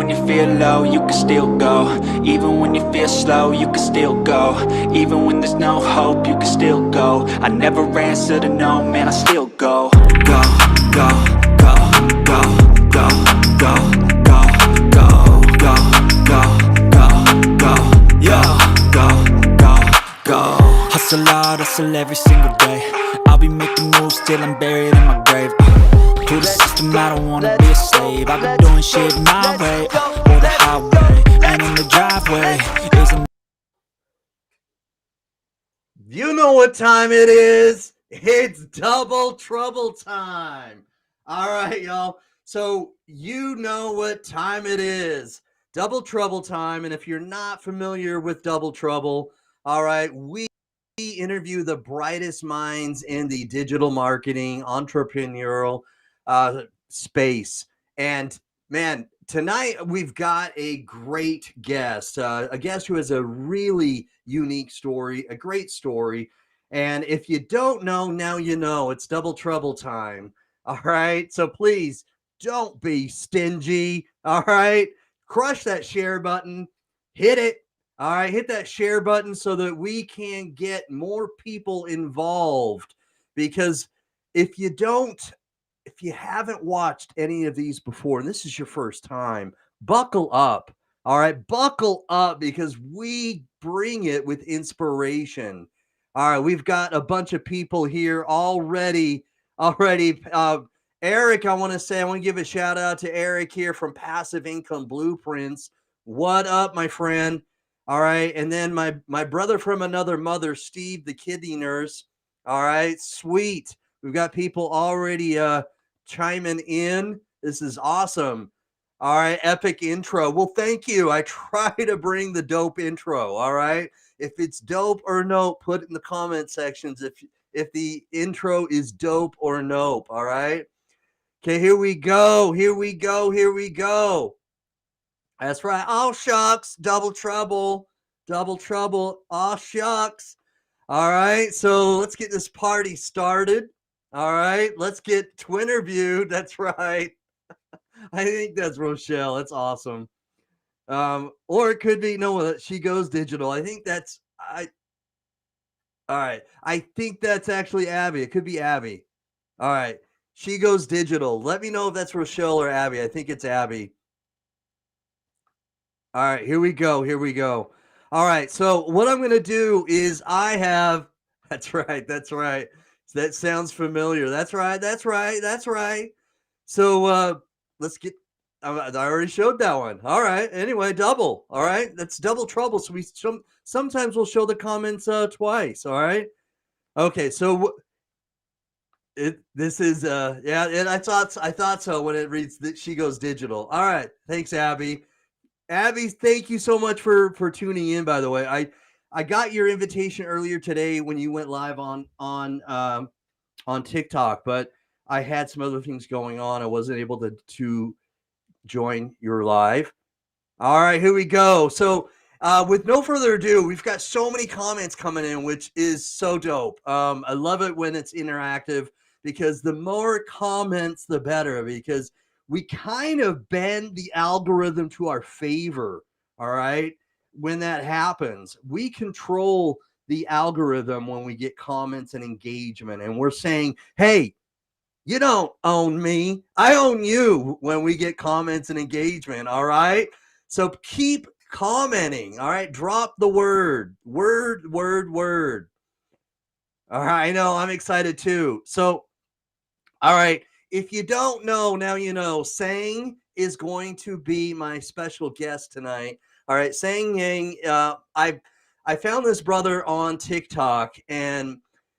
when you feel low, you can still go. Even when you feel slow, you can still go. Even when there's no hope, you can still go. I never answer to no, man, I still go. Go, go, go, go, go, go, go, go, go, go, go, go, yo, go, go, go. Hustle hard, hustle every single day. I'll be making moves till I'm buried in my grave. To the system, I don't wanna be a slave. I've been doing shit my way, or the highway, and in the driveway is a... You know what time it is. It's double trouble time. All right, y'all. So you know what time it is. Double trouble time. And if you're not familiar with double trouble, all right, we interview the brightest minds in the digital marketing entrepreneurial space. And man, tonight we've got a great guest, a guest who has a really unique story, a great story. And if you don't know, now you know. It's double trouble time. All right. So please don't be stingy. All right. Crush that share button, hit it. All right, hit that share button so that we can get more people involved. Because if you haven't watched any of these before, and this is your first time, buckle up. All right, buckle up because we bring it with inspiration. All right, we've got a bunch of people here already. Eric, I want to give a shout out to Eric here from Passive Income Blueprints. What up, my friend? All right. And then my brother from another mother, Steve, the kidney nurse. All right. Sweet. We've got people already chiming in. This is awesome. All right. Epic intro. Well, thank you. I try to bring the dope intro. All right. If it's dope or nope, put it in the comment sections if the intro is dope or nope. All right. Okay. Here we go. That's right. Oh, shucks. Double trouble. Oh, shucks. All right. So let's get this party started. All right. Let's get Twinterviewed. That's right. I think that's Rochelle. That's awesome. Or it could be, no, She Goes Digital. All right. I think that's actually Abby. It could be Abby. All right. She Goes Digital. Let me know if that's Rochelle or Abby. I think it's Abby. All right, here we go. All right, so what I'm going to do is that's right. That sounds familiar. That's right. So let's get, I already showed that one. All right, anyway, double. All right, that's double trouble. So sometimes we'll show the comments twice. All right. Okay, so this is yeah, and I thought so when it reads that She Goes Digital. All right, thanks, Abby. Abby, thank you so much for tuning in. By the way, I got your invitation earlier today when you went live on TikTok, but I had some other things going on. I wasn't able to join your live. All right, here we go. So with no further ado, we've got so many comments coming in, which is so dope. I love it when it's interactive because the more comments, the better, because we kind of bend the algorithm to our favor. All right. When that happens, we control the algorithm when we get comments and engagement. And we're saying, hey, you don't own me. I own you when we get comments and engagement. All right. So keep commenting. All right. Drop the word. All right. I know. I'm excited too. So, all right. If you don't know, now you know. Sang is going to be my special guest tonight. All right, Sang Yang. I found this brother on TikTok, and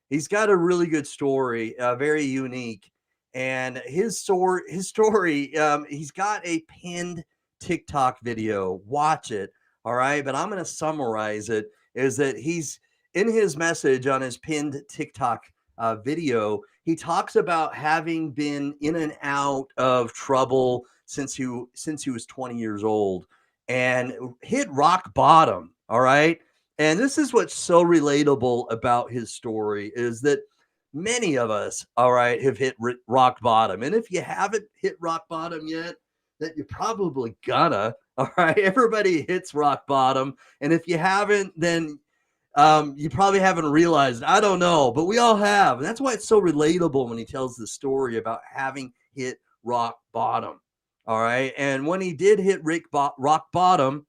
he's got a really good story, very unique. And his story, he's got a pinned TikTok video. Watch it. All right, but I'm going to summarize it. Is that he's in his message on his pinned TikTok video, he talks about having been in and out of trouble since he was 20 years old and hit rock bottom. All right. And this is what's so relatable about his story is that many of us, all right, have hit rock bottom. And if you haven't hit rock bottom yet, that you're probably gonna. All right, everybody hits rock bottom, and if you haven't, then you probably haven't realized. I don't know, but we all have. And that's why it's so relatable when he tells the story about having hit rock bottom. All right, and when he did hit rock bottom,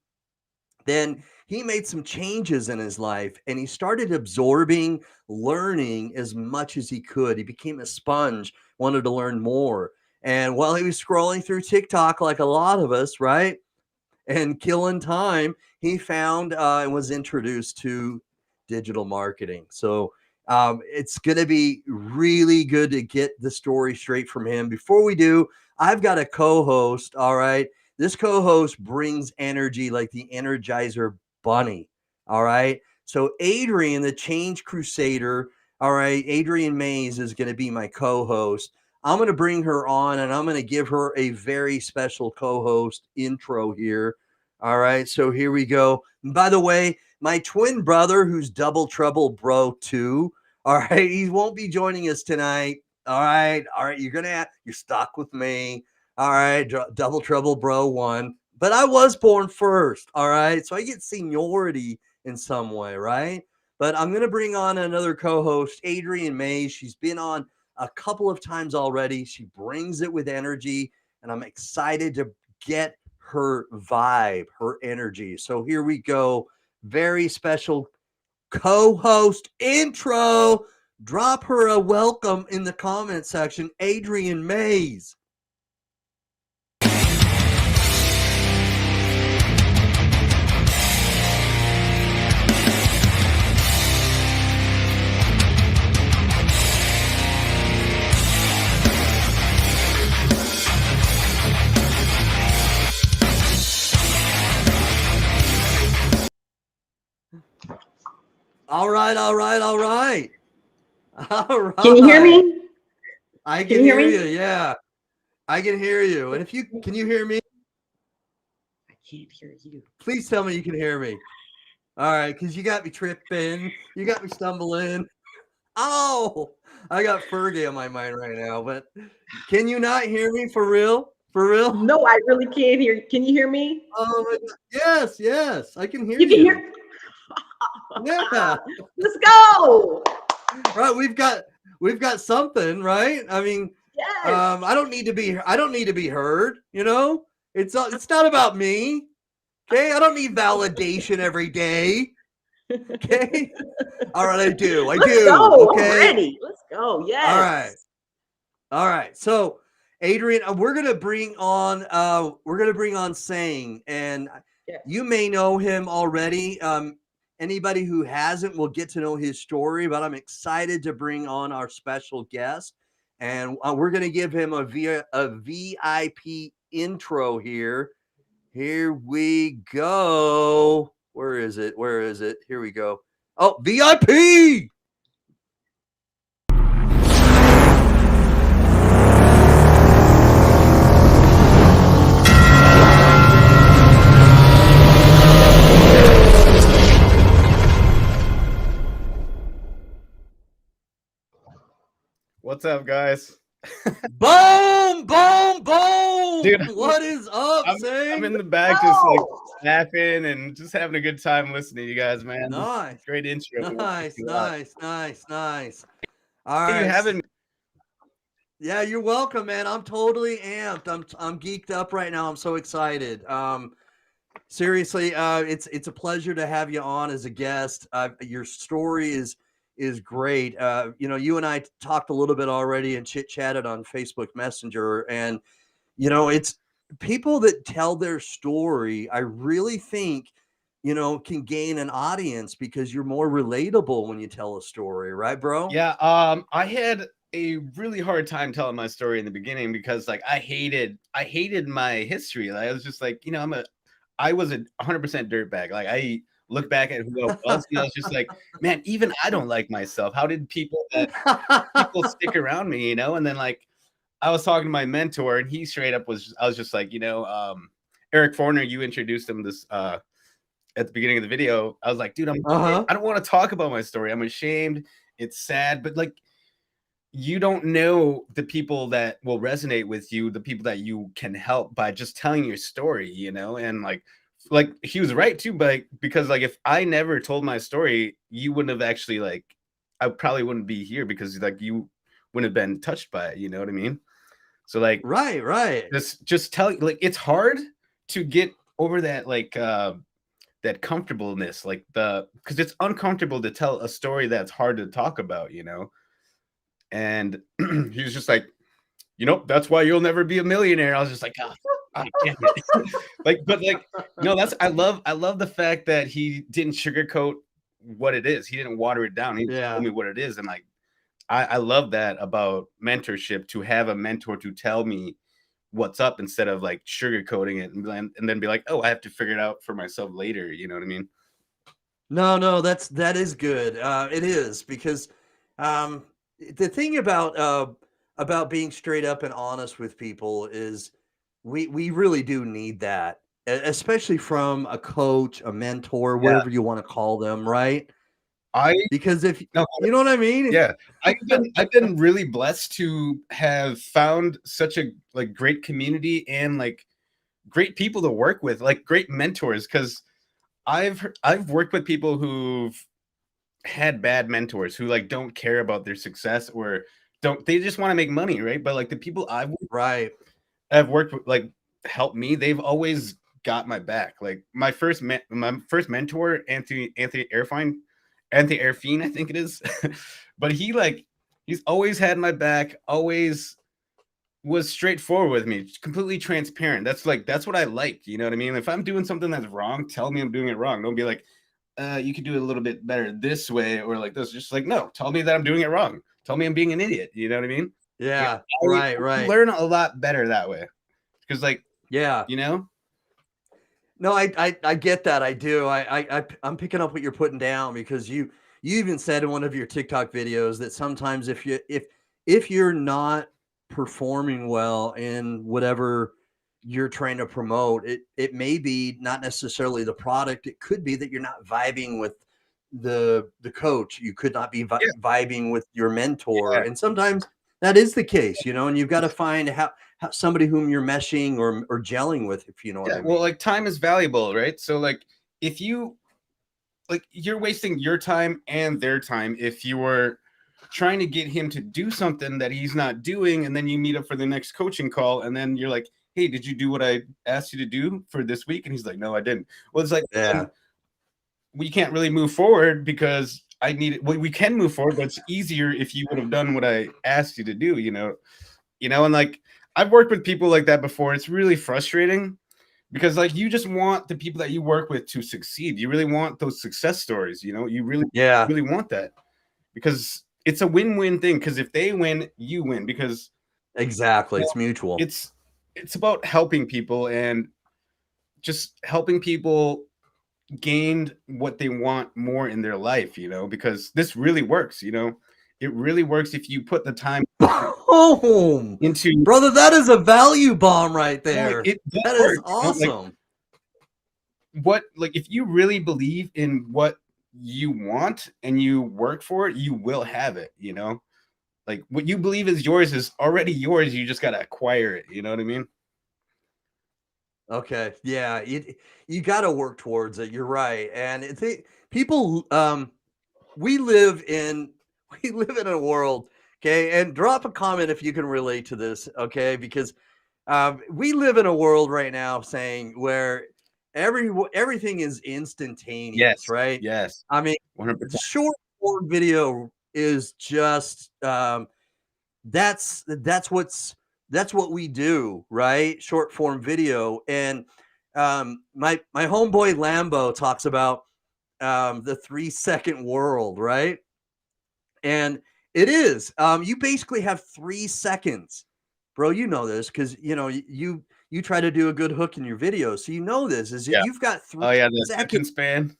then he made some changes in his life and he started absorbing, learning as much as he could. He became a sponge, wanted to learn more. And while he was scrolling through TikTok, like a lot of us, right? And killing time, he found and was introduced to digital marketing. So it's going to be really good to get the story straight from him. Before we do, I've got a co-host. All right. This co-host brings energy like the Energizer Bunny. All right. So Adrian, the Change Crusader. All right. Adrian Mays is going to be my co-host. I'm going to bring her on and I'm going to give her a very special co-host intro here. All right. So here we go. And by the way, my twin brother, who's Double Trouble Bro 2. All right. He won't be joining us tonight. All right. All right. You're stuck with me. All right. Double Trouble Bro 1. But I was born first. All right. So I get seniority in some way. Right. But I'm going to bring on another co-host, Adrian May. She's been on a couple of times already. She brings it with energy, and I'm excited to get her vibe, her energy. So here we go. Very special co-host intro. Drop her a welcome in the comment section, Adrian Mays. All right, all right, all right. All right. Can you hear me? I can hear you. Yeah. I can hear you. And if you can you hear me? I can't hear you. Please tell me you can hear me. All right, because you got me tripping. You got me stumbling. Oh, I got Fergie on my mind right now. But can you not hear me for real? For real? No, I really can't hear you. Can you hear me? Oh my God. Yes, yes. I can hear You you. can hear. Yeah. Let's go. Right. We've got something, right? I mean, Yes. I don't need to be heard, you know? It's not about me. Okay. I don't need validation every day. Okay. All right, I do. Let's go. Okay. I'm ready. Let's go. Yes. All right. All right. So, Adrian, we're gonna bring on Sang, and Yes. you may know him already. Anybody who hasn't will get to know his story, but I'm excited to bring on our special guest, and we're gonna give him a VIP intro here. Here we go. Where is it? Where is it? Here we go. Oh, VIP. What's up, guys? Boom, boom, boom. Dude, what is up, I'm in the back just like laughing and just having a good time listening to you guys, man. Nice. Great intro. Nice. All Hey, right. you having me? Yeah, you're welcome, man. I'm totally amped. I'm geeked up right now. I'm so excited. Seriously, it's a pleasure to have you on as a guest. Your story is great. You and I talked a little bit already and chit chatted on Facebook Messenger, and it's people that tell their story. I really think can gain an audience because you're more relatable when you tell a story, right, bro? Yeah. I had a really hard time telling my story in the beginning because like I hated my history. Like, I was just like, I was a 100% dirtbag. Like I look back at who I was, and I was just like, man, even I don't like myself. How did people stick around me, And then like I was talking to my mentor, and he straight up I was just like, Eric Forner, you introduced him this at the beginning of the video. I was like, dude, I don't want to talk about my story. I'm ashamed. It's sad, but like, you don't know the people that will resonate with you, the people that you can help by just telling your story, you know? And like he was right too, but because like if I never told my story, you wouldn't have actually like I probably wouldn't be here because like you wouldn't have been touched by it, you know what I mean? So like Right. just tell like it's hard to get over that like that comfortableness, like the because it's uncomfortable to tell a story that's hard to talk about, you know? And he was just like, you know, that's why you'll never be a millionaire. I was just like, oh, damn it. Like, but like, no, that's I love the fact that he didn't sugarcoat what it is. He didn't water it down. He just Yeah. told me what it is. And like I love that about mentorship, to have a mentor to tell me what's up instead of like sugarcoating it and then be like, oh, I have to figure it out for myself later. You know what I mean? No, that is good. It is because um, the thing about being straight up and honest with people is we really do need that, especially from a coach, a mentor, Yeah. whatever you want to call them, right? I Because if no, you know what I mean, yeah, I've been really blessed to have found such a like great community and like great people to work with, like great mentors. Because I've worked with people who've had bad mentors who like don't care about their success or don't they just want to make money, right? But like the people right? I've worked with like helped me, they've always got my back. Like my first mentor, Anthony Airfine, I think it is. But he's always had my back, always was straightforward with me, completely transparent. That's what I like. You know what I mean? If I'm doing something that's wrong, tell me I'm doing it wrong. Don't be like, you could do it a little bit better this way or like this. Just like, no, tell me that I'm doing it wrong. Tell me I'm being an idiot. You know what I mean? Like, Yeah, I right. learn a lot better that way. Because like, Yeah. you know, No, I get that. I do. I'm picking up what you're putting down because you even said in one of your TikTok videos that sometimes if you're not performing well in whatever you're trying to promote, it may be not necessarily the product. It could be that you're not vibing with the coach. You could not be yeah, vibing with your mentor, yeah, and sometimes that is the case, and you've got to find how somebody whom you're meshing or gelling with, if you know what yeah. I Well, mean. like time is valuable, right? So like, if you like, you're wasting your time and their time if you were trying to get him to do something that he's not doing, and then you meet up for the next coaching call, and then you're like, hey, did you do what I asked you to do for this week? And he's like, no, I didn't. Well, it's like, Yeah. then we can't really move forward because I need it. Well, we can move forward, but it's easier if you would have done what I asked you to do, and like I've worked with people like that before. It's really frustrating because like you just want the people that you work with to succeed. You really want those success stories, you really, Yeah. really want that because it's a win-win thing. Because if they win, you win because Exactly. It's mutual. it's it's about helping people and just helping people gain what they want more in their life, because this really works, it really works if you put the time Boom. into Brother, that is a value bomb right like there. it does That is work, like awesome. if you really believe in what you want and you work for it, you will have it, like what you believe is yours is already yours. You just got to acquire it. You know what I mean? Okay. Yeah. You got to work towards it. You're right. And people, we live in, we live in a world. Okay. And drop a comment if you can relate to this. Okay. Because we live in a world right now saying where everything is instantaneous, Yes. right? Yes. I mean, 100%. short form video is just that's what we do, right? Short form video. And my homeboy Lambo talks about the 3 second world, right? And it is you basically have 3 seconds, bro. You know this because you try to do a good hook in your video, so you know this is that Yeah. you've got three Oh yeah, the seconds. attention span.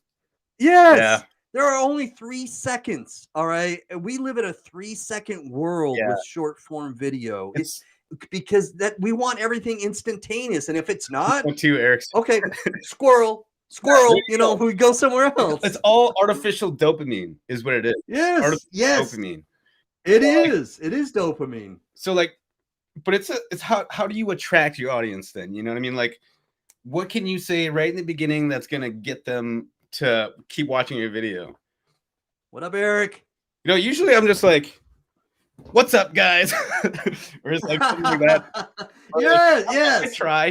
Yeah. Yes, there are only 3 seconds. All right, and we live in a 3 second world Yeah. with short form video. It's Because that we want everything instantaneous, and if it's not, too, Eric. okay, squirrel, we go somewhere else. It's all artificial dopamine, is what it is. Yes, Artificial yes. dopamine. It is dopamine. So like, but it's how do you attract your audience then? You know what I mean? Like, what can you say right in the beginning that's gonna get them to keep watching your video? What up, Eric? You know, usually I'm just like, "What's up, guys?" Or it's like something like that. Yes, I yes. try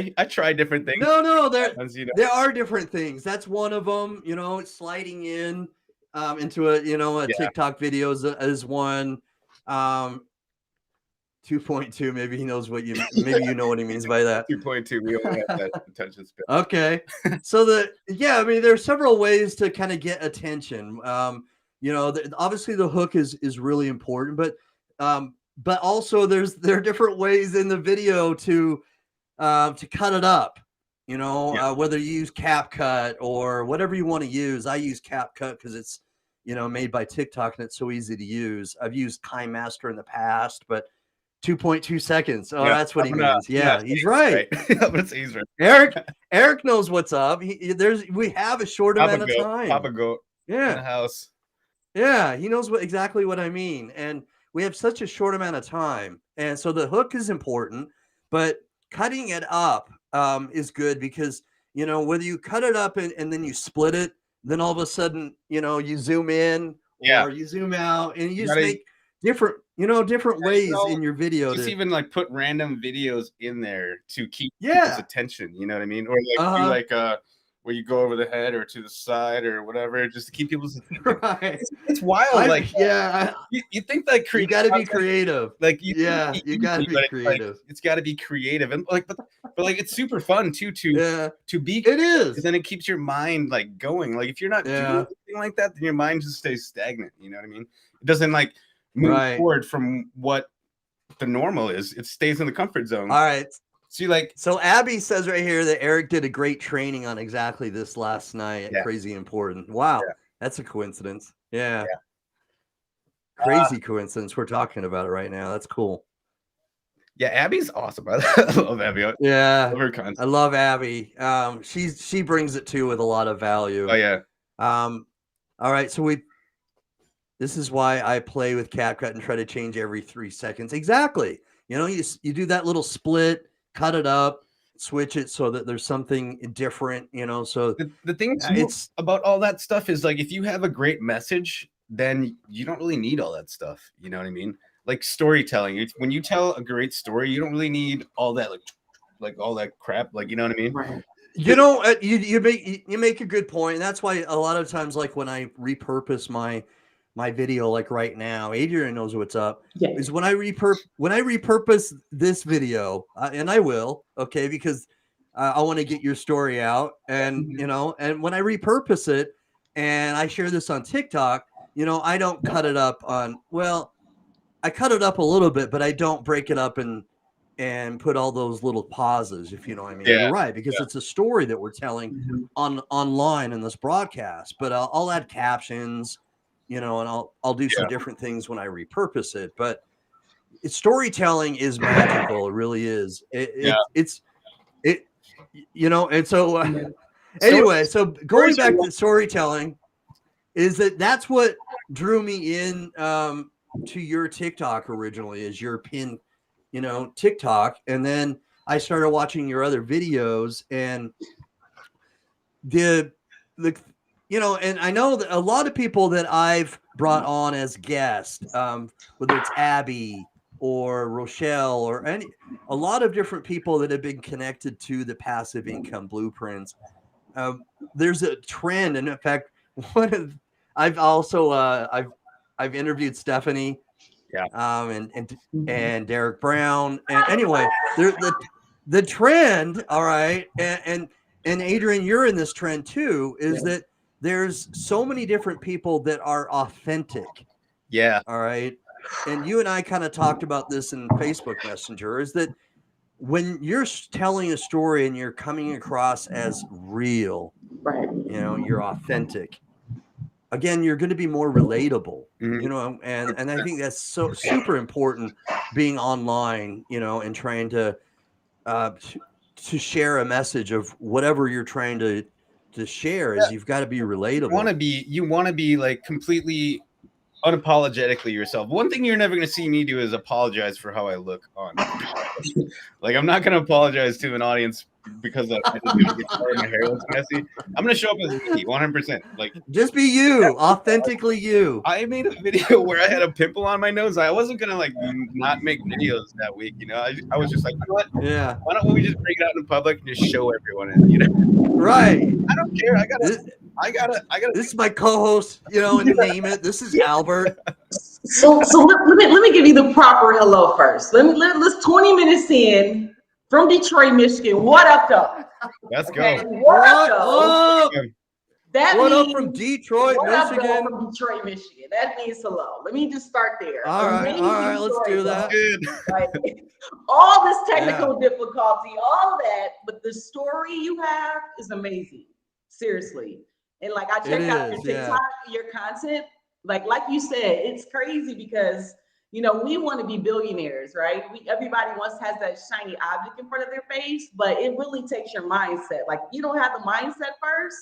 different things. No, Sometimes, you know. there are different things. That's one of them. You know, sliding in into a Yeah. TikTok video is one. 2.2. Maybe he knows what maybe you know what he means by that. 2.2. We only have that attention span. Okay. So I mean, there are several ways to kind of get attention. Obviously the hook is really important, but also there are different ways in the video to cut it up. Whether you use CapCut or whatever you want to use. I use CapCut because it's made by TikTok and it's so easy to use. I've used KineMaster in the past, but 2.2 seconds. Oh, that's what he means. Yeah, he's right. I'm gonna say he's right. Eric knows what's up. We have a short amount of time. Papa goat. Yeah. In the house. Yeah, he knows exactly what I mean. And we have such a short amount of time. And so the hook is important, but cutting it up is good because, whether you cut it up and then you split it, then all of a sudden, you zoom in or you zoom out and you just make different ways in your video. Just even like put random videos in there to keep Yeah. people's attention. You know what I mean? Or like do like where you go over the head or to the side or whatever, just to keep people's attention. Right. It's wild. You think like you got to be creative. Like you got to be creative. It's got to be creative and like, but like it's super fun too to be. It is. Then it keeps your mind like going. Like if you're not doing anything like that, then your mind just stays stagnant. You know what I mean? It doesn't like move forward from what the normal is. It stays in the comfort zone. All right. So Abby says right here that Eric did a great training on exactly this last night. Yeah. Crazy important. Wow. Yeah. That's a coincidence. Yeah. Crazy coincidence. We're talking about it right now. That's cool. Yeah, Abby's awesome. I love Abby. Yeah. I love her content. I love Abby. She brings it too with a lot of value. Oh yeah. All right. So this is why I play with CapCut and try to change every 3 seconds. Exactly. You do that little split, cut it up, switch it so that there's something different, so the thing about all that stuff is like if you have a great message, then you don't really need all that stuff. You know what I mean? Like storytelling. When you tell a great story, you don't really need all that like all that crap. Like, you know what I mean? Right. You make a good point, and that's why a lot of times, like when I repurpose my video, like right now, Adrian knows what's up. Yeah. Is when I repurpose this video, and I will, okay, because I want to get your story out, and and when I repurpose it and I share this on TikTok, I don't cut it up on. Well, I cut it up a little bit, but I don't break it up and put all those little pauses, if you know what I mean. Yeah. You're right, because it's a story that we're telling online in this broadcast, but I'll add captions, and I'll do some different things when I repurpose it. But storytelling is magical. It really is. And so anyway, so going back to storytelling is that's what drew me in to your TikTok originally, is your pin, TikTok. And then I started watching your other videos, and and I know that a lot of people that I've brought on as guests, whether it's Abby or Rochelle or a lot of different people that have been connected to the passive income blueprints. There's a trend, and in fact, I've interviewed Stephanie, and Derek Brown, and anyway, the trend, all right, and Adrian, you're in this trend too, is that there's so many different people that are authentic. Yeah. All right. And you and I kind of talked about this in Facebook Messenger, is that when you're telling a story and you're coming across as real, right, you're authentic, again, you're going to be more relatable, and I think that's so super important, being online, and trying to share a message of whatever you're trying to share. Is you've got to be relatable. You want to be like completely unapologetically yourself. One thing you're never going to see me do is apologize for how I look on. Like, I'm not going to apologize to an audience because I didn't get started, my hair looks messy. I'm going to show up as me 100%. Like, Just be you, authentically you. I made a video where I had a pimple on my nose. I wasn't going to like not make videos that week. You know, I was just like, you know what? Yeah. Why don't we just bring it out in public and just show everyone it? You know, Right. I don't care. I gotta. This is my co-host, you know, and name it. This is Albert. So let me give you the proper hello first. Let's 20 minutes in from Detroit, Michigan. What up, though? Let's Okay, go. what up, though? up? That What up means from Detroit, what up, though, Michigan? from Detroit, Michigan. That means hello. Let me just start there. All right, let's do that. Good. Right? All this technical difficulty, all that, but the story you have is amazing. Seriously. And like I checked out your TikTok, your content. Like you said, it's crazy because you know we want to be billionaires, right? Everybody has that shiny object in front of their face, but it really takes your mindset. Like you don't have the mindset first,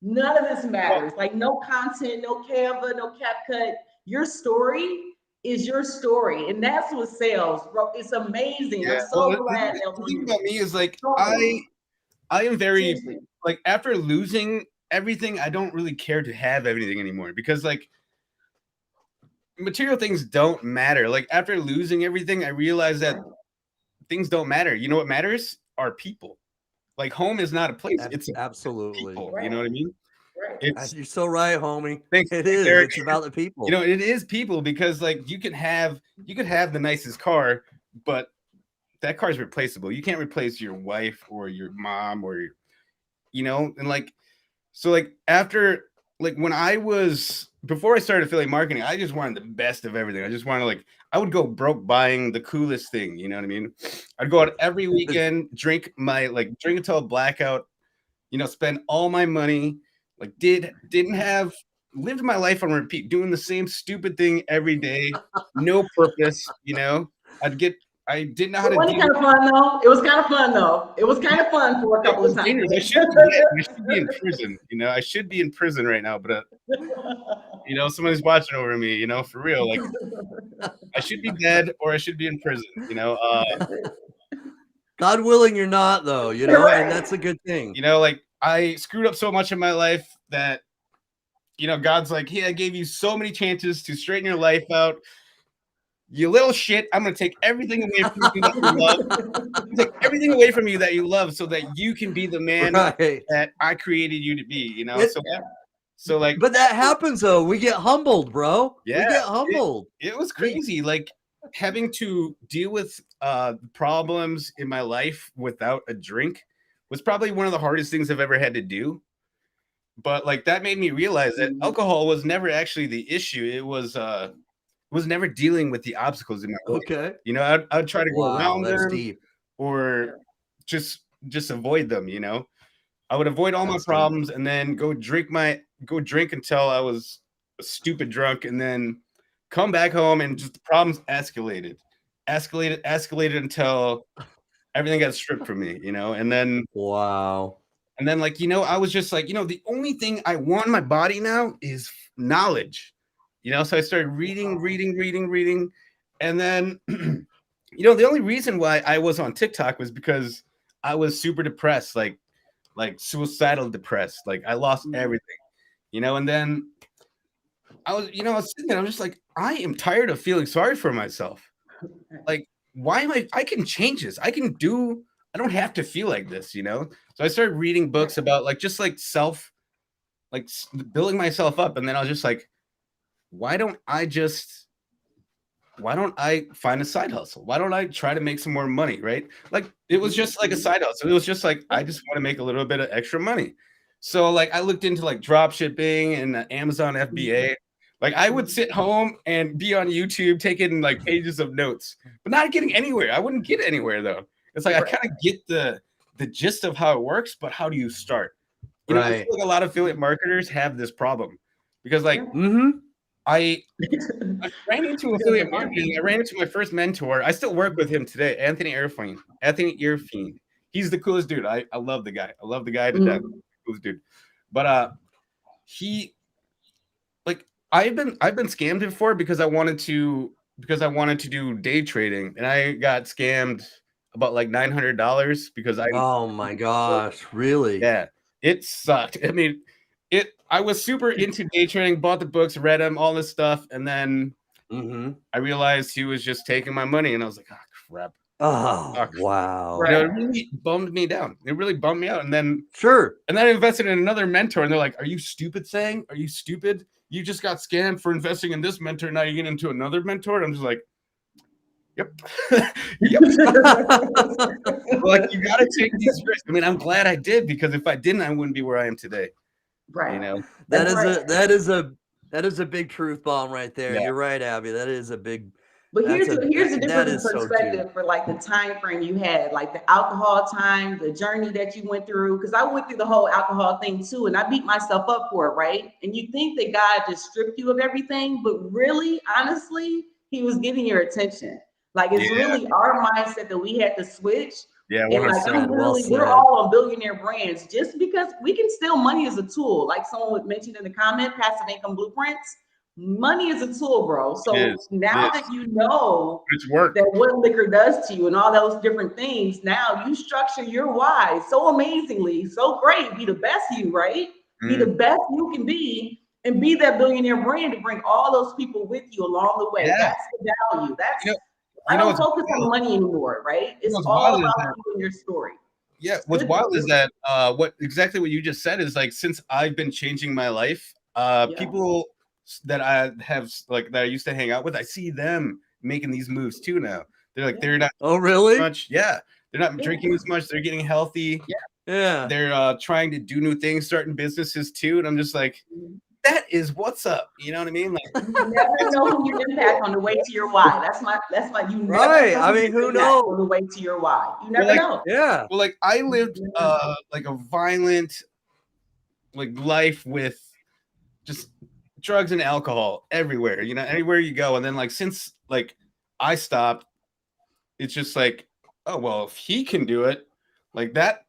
none of this matters. Like no content, no Canva, no CapCut. Your story is your story, and that's what sells, bro. It's amazing. Yeah. I'm so glad. The thing about me is like I am very Seriously. like after losing everything, I don't really care to have everything anymore because like material things don't matter. Like after losing everything, I realized that things don't matter. You know what matters are people. Like home is not a place; it's absolutely. people. You know what I mean? Right. You're so right, homie. Thanks, it is. Eric. It's about the people. You know, it is people because like you could have the nicest car, but that car is replaceable. You can't replace your wife or your mom or your, you know, and like so like after like when before I started affiliate marketing, I just wanted the best of everything. I just wanted like I would go broke buying the coolest thing, you know what I mean? I'd go out every weekend, drink until blackout, you know, spend all my money, like lived my life on repeat, doing the same stupid thing every day, no purpose, you know. I didn't know how to do Kind of fun though. It was kind of fun though. It was kind of fun for a couple of times. I should be in prison. You know, I should be in prison right now, but you know, someone's watching over me. You know, for real. Like, I should be dead or I should be in prison. You know, God willing, you're not though. You know, and that's a good thing. You know, like I screwed up so much in my life that, you know, God's like, hey, I gave you so many chances to straighten your life out. You little shit, I'm going to take everything away from you that you love. Take everything away from you that you love so that you can be the man that I created you to be, you know? So like. But that happens, though. We get humbled, bro. Yeah. We get humbled. It was crazy. Like having to deal with problems in my life without a drink was probably one of the hardest things I've ever had to do. But like that made me realize that alcohol was never actually the issue. It was never dealing with the obstacles in my life. Okay. You know, I'd try to go around them deep. or just avoid them, you know. I would avoid all my problems and then go drink until I was stupid drunk and then come back home and just the problems escalated until everything got stripped from me, you know. And then and then like, you know, I was just like, you know, the only thing I want in my body now is knowledge. You know, so I started reading. And then, you know, the only reason why I was on TikTok was because I was super depressed, like suicidal depressed. Like I lost everything, you know, and then I was sitting there, I'm just like, I am tired of feeling sorry for myself. Like, why am I can change this. I don't have to feel like this, you know? So I started reading books about building myself up. And then I was just like, why don't I find a side hustle? Why don't I try to make some more money? Right? Like it was just like a side hustle. It was just like, I just want to make a little bit of extra money. So like I looked into like drop shipping and Amazon FBA. Like I would sit home and be on YouTube taking like pages of notes, but not getting anywhere. I wouldn't get anywhere though. It's like I kind of get the gist of how it works, but how do you start? You know, I feel like a lot of affiliate marketers have this problem because like I ran into affiliate marketing. I ran into my first mentor. I still work with him today, Anthony Irfine. He's the coolest dude. I love the guy. I love the guy to death. Coolest dude. But he like I've been scammed before because I wanted to do day trading, and I got scammed about like $900 because I Oh my gosh, really? yeah, it sucked. I mean, I was super into day trading, bought the books, read them, all this stuff, and then I realized he was just taking my money, and I was like, oh crap. Oh, wow. You know, it really bummed me down. It really bummed me out. And then I invested in another mentor, and they're like, "Are you stupid, Sang? Are you stupid? You just got scammed for investing in this mentor. Now you get into another mentor." And I'm just like, "Yep, yep." Like, you got to take these risks. I mean, I'm glad I did, because if I didn't, I wouldn't be where I am today. Right. You know, that is a big truth bomb right there. Yeah. You're right, Abby. That is a big. But here's a different so perspective for like the time frame you had, like the alcohol time, the journey that you went through. Because I went through the whole alcohol thing too, and I beat myself up for it, right? And you think that God just stripped you of everything, but really, honestly, He was getting your attention. Like it's really our mindset that we had to switch. Yeah, and like we're all on billionaire brands just because we can steal money as a tool. Like someone mentioned in the comment, passive income blueprints. Money is a tool, bro. So now that you know that what liquor does to you and all those different things, now you structure your why so amazingly, so great. Be the best you, right? Be the best you can be, and be that billionaire brand to bring all those people with you along the way. That's the value. That's I don't focus on money anymore, right? It's all about you and your story. Yeah, what's wild is that what you just said is like, since I've been changing my life, people that I used to hang out with, I see them making these moves too now. They're like, they're not much. Yeah, they're not drinking as much. They're getting healthy. Yeah. They're trying to do new things, starting businesses too. And I'm just like, that is what's up. You know what I mean? Like, you never know who you impact on the way to your why. That's my you never know I mean, who knows on the way to your why. You never know. Yeah. Well, like I lived like a violent life with just drugs and alcohol everywhere, you know, anywhere you go. And then like since like I stopped, it's just like, oh well, if he can do it, like that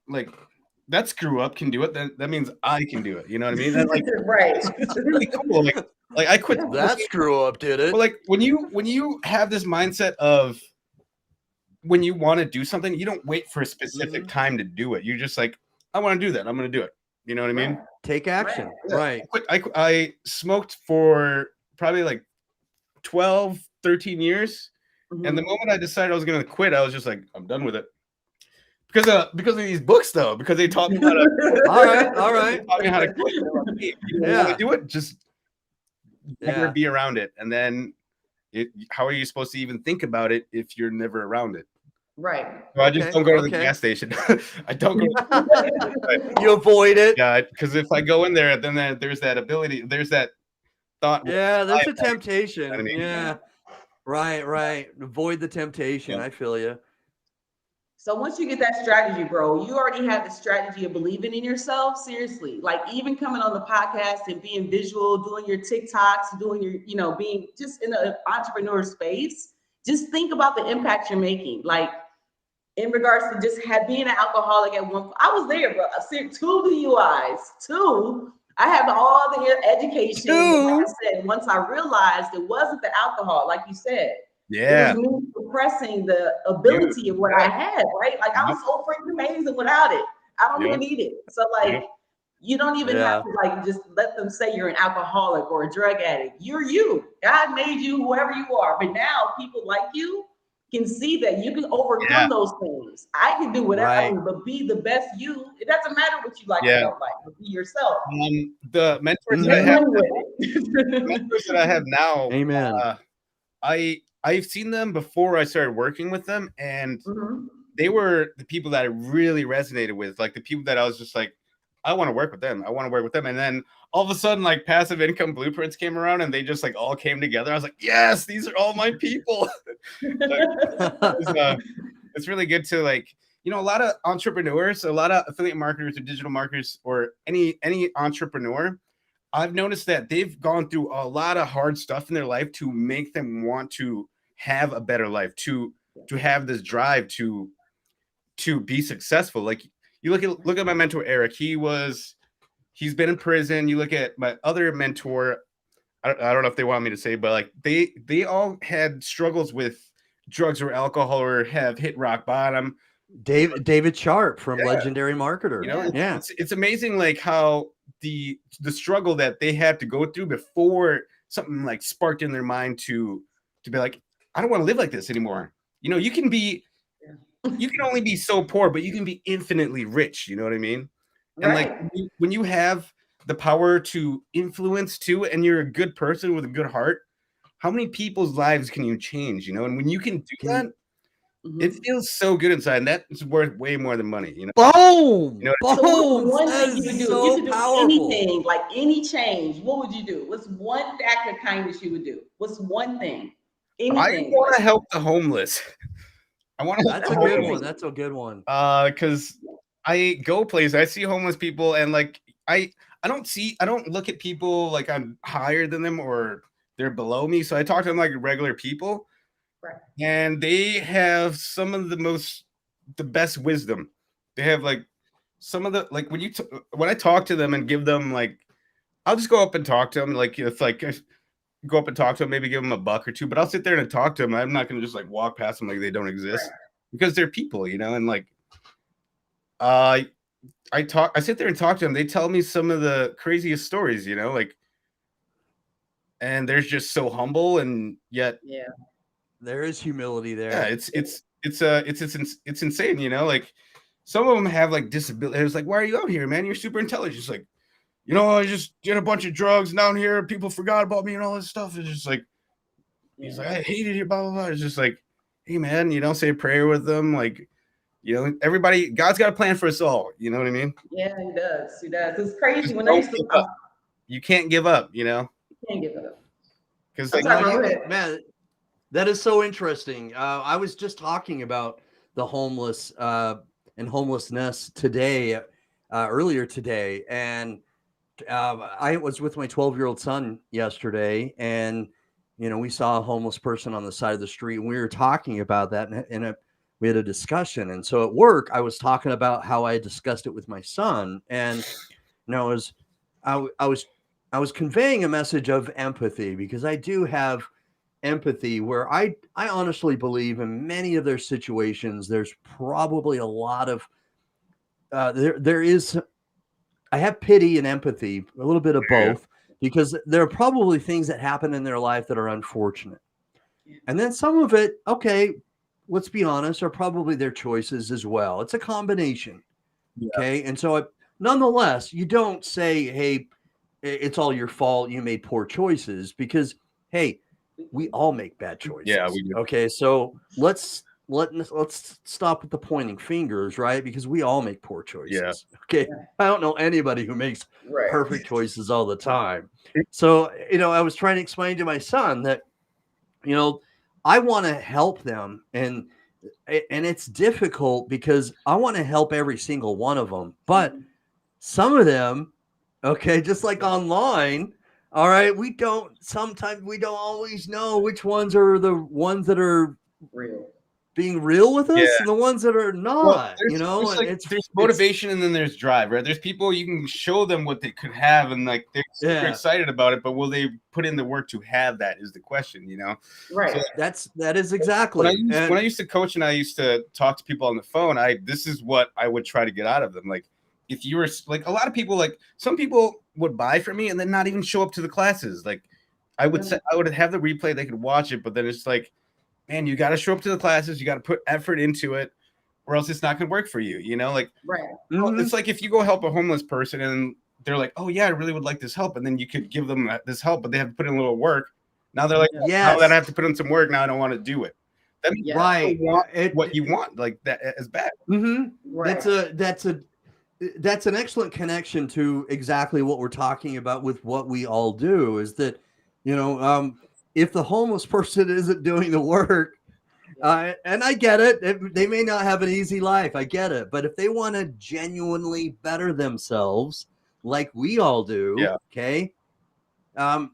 screw up can do it, then that means I can do it. You know what I mean? And like it's really cool. Like I quit that screw up, did it? Well, like when you have this mindset of when you want to do something, you don't wait for a specific time to do it. You're just like, I want to do that. I'm going to do it. You know what I mean? Take action. Right. I smoked for probably like 12, 13 years. And the moment I decided I was going to quit, I was just like, I'm done with it. Because of these books, though, because they taught me how to. all right. Taught me how to quit. If you want to do it, just never be around it. And then how are you supposed to even think about it if you're never around it? Right. So I just don't go to the gas station. I don't go. You avoid it. Yeah, because if I go in there, then there's that ability. There's that thought. Yeah, there's a temptation. You know what I mean? Yeah. Right. Avoid the temptation. Yeah. I feel you. So once you get that strategy, bro, you already have the strategy of believing in yourself. Seriously, like even coming on the podcast and being visual, doing your TikToks, doing your, being just in an entrepreneur space. Just think about the impact you're making. Like in regards to just being an alcoholic at one point. I was there, bro. I said 2 DUIs, 2. I have all the education. Like I said, once I realized it wasn't the alcohol, like you said. Yeah. It was me suppressing the ability of what I had, right? Like I was so freaking amazing without it. I don't even need it. So like you don't even have to like just let them say you're an alcoholic or a drug addict. You're you. God made you whoever you are. But now people like you can see that you can overcome those things. I can do whatever I want, but be the best you. It doesn't matter what you like or don't like, but be yourself. The mentors that I have now, amen. I've seen them before I started working with them, and they were the people that I really resonated with, like the people that I was just like, I want to work with them. And then all of a sudden, like passive income blueprints came around, and they just like all came together. I was like, yes, these are all my people. It's really good to like, a lot of entrepreneurs, a lot of affiliate marketers or digital marketers, or any entrepreneur. I've noticed that they've gone through a lot of hard stuff in their life to make them want to have a better life, to have this drive to be successful. Like you look at my mentor, Eric, he's been in prison. You look at my other mentor, I don't know if they want me to say, but like they all had struggles with drugs or alcohol or have hit rock bottom. David Sharp from Yeah. Legendary Marketer. You know, Yeah. it's amazing like how the struggle that they had to go through before something like sparked in their mind to be like, I don't want to live like this anymore. You know, you can only be so poor, but you can be infinitely rich. You know what I mean? And like Right. when you have the power to influence too, and you're a good person with a good heart, how many people's lives can you change? You know, and when you can do that, it feels so good inside, and that's worth way more than money. You know, Boom! you know. So what's Boom! one That thing you would is do? If you so could do powerful. anything, like any change, what would you do? What's one act of kindness you would do? What's one thing? I Anything. want Like, to help the homeless. I want to help That's the a good homeless. one. That's a good one. Because I go places, I see homeless people, and like I don't look at people like I'm higher than them or they're below me. So I talk to them like regular people, right. and they have some of the best wisdom. They have like some of the like when I talk to them and give them like I'll just go up and talk to them like if like go up and talk to them, maybe give them $1 or 2, but I'll sit there and talk to them. I'm not going to just like walk past them like they don't exist Right. because they're people, you know, and like I sit there and talk to them. They tell me some of the craziest stories, you know, like, and they're just so humble, and yet, Yeah. There is humility there. yeah, it's insane, you know, like some of them have like disabilities. It's like, why are you out here, man? You're super intelligent. It's like, you know, I just did a bunch of drugs down here. People forgot about me and all this stuff. It's just like, he's like, I hated you, blah, blah, blah. It's just like, hey, man, you don't say a prayer with them. Like, you know, everybody, God's got a plan for us all. You know what I mean? Yeah, he does. He does. It's crazy Just when I don't used to. give up. You can't give up, you know? Can't give it up. Because I'm like, sorry, No, go ahead. man, that is so interesting. I was just talking about the homeless and homelessness today, earlier today, and I was with my 12-year-old son yesterday, and we saw a homeless person on the side of the street, and we were talking about that, and we had a discussion. And so at work, I was talking about how I discussed it with my son, and I was, I was conveying a message of empathy because I do have empathy where I honestly believe in many of their situations there's probably a lot of there is I have pity and empathy, a little bit of both, because there are probably things that happen in their life that are unfortunate, and then some of it, okay, let's be honest, are probably their choices as well. It's a combination. Okay, and so nonetheless, you don't say, hey, it's all your fault, you made poor choices, because hey, we all make bad choices. yeah, we do. Okay, so let's stop with the pointing fingers, right? Because we all make poor choices. Yeah. Okay, I don't know anybody who makes Right. perfect choices all the time. So I was trying to explain to my son that I want to help them, and it's difficult because I want to help every single one of them, but some of them, okay, just like online, all right, sometimes we don't always know which ones are the ones that are Real. being real with us Yeah. and the ones that are not. Well, And there's motivation and then there's drive, right? There's people you can show them what they could have and like they're super excited about it, but will they put in the work to have that is the question, you know? Right. So that is exactly. When I used to coach and I used to talk to people on the phone, this is what I would try to get out of them. Like, if you were like a lot of people, like some people would buy from me and then not even show up to the classes. Like I would have the replay, they could watch it, but then it's like, man, you got to show up to the classes, you got to put effort into it, or else it's not going to work for you. You know, like it's like if you go help a homeless person and they're like, oh yeah, I really would like this help, and then you could give them this help, but they have to put in a little work. Now they're like, now that I have to put in some work, now I don't want to do it. That means what you want, like that is bad. Right. That's an excellent connection to exactly what we're talking about with what we all do, is that, if the homeless person isn't doing the work, and I get it, they may not have an easy life. I get it. But if they want to genuinely better themselves like we all do, okay,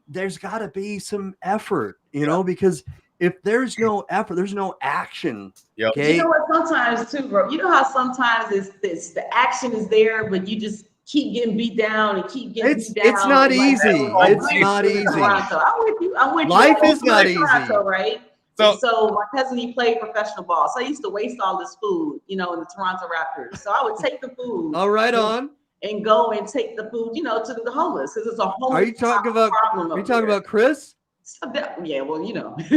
there's got to be some effort, because if there's no effort, there's no action. Okay. You know what? Sometimes too, bro. You know how sometimes it's the action is there, but you just keep getting beat down and keep getting beat down. It's not like, easy. It's not easy. Toronto. I'm with you. I'm with you. Life is not easy. Toronto, right? So my cousin, he played professional ball. So I used to waste all this food, in the Toronto Raptors. So I would take the food. Oh, right on. And go and take the food, to the homeless, because it's a homeless Are you talking about? problem. Are you talking about Chris? Yeah, well, but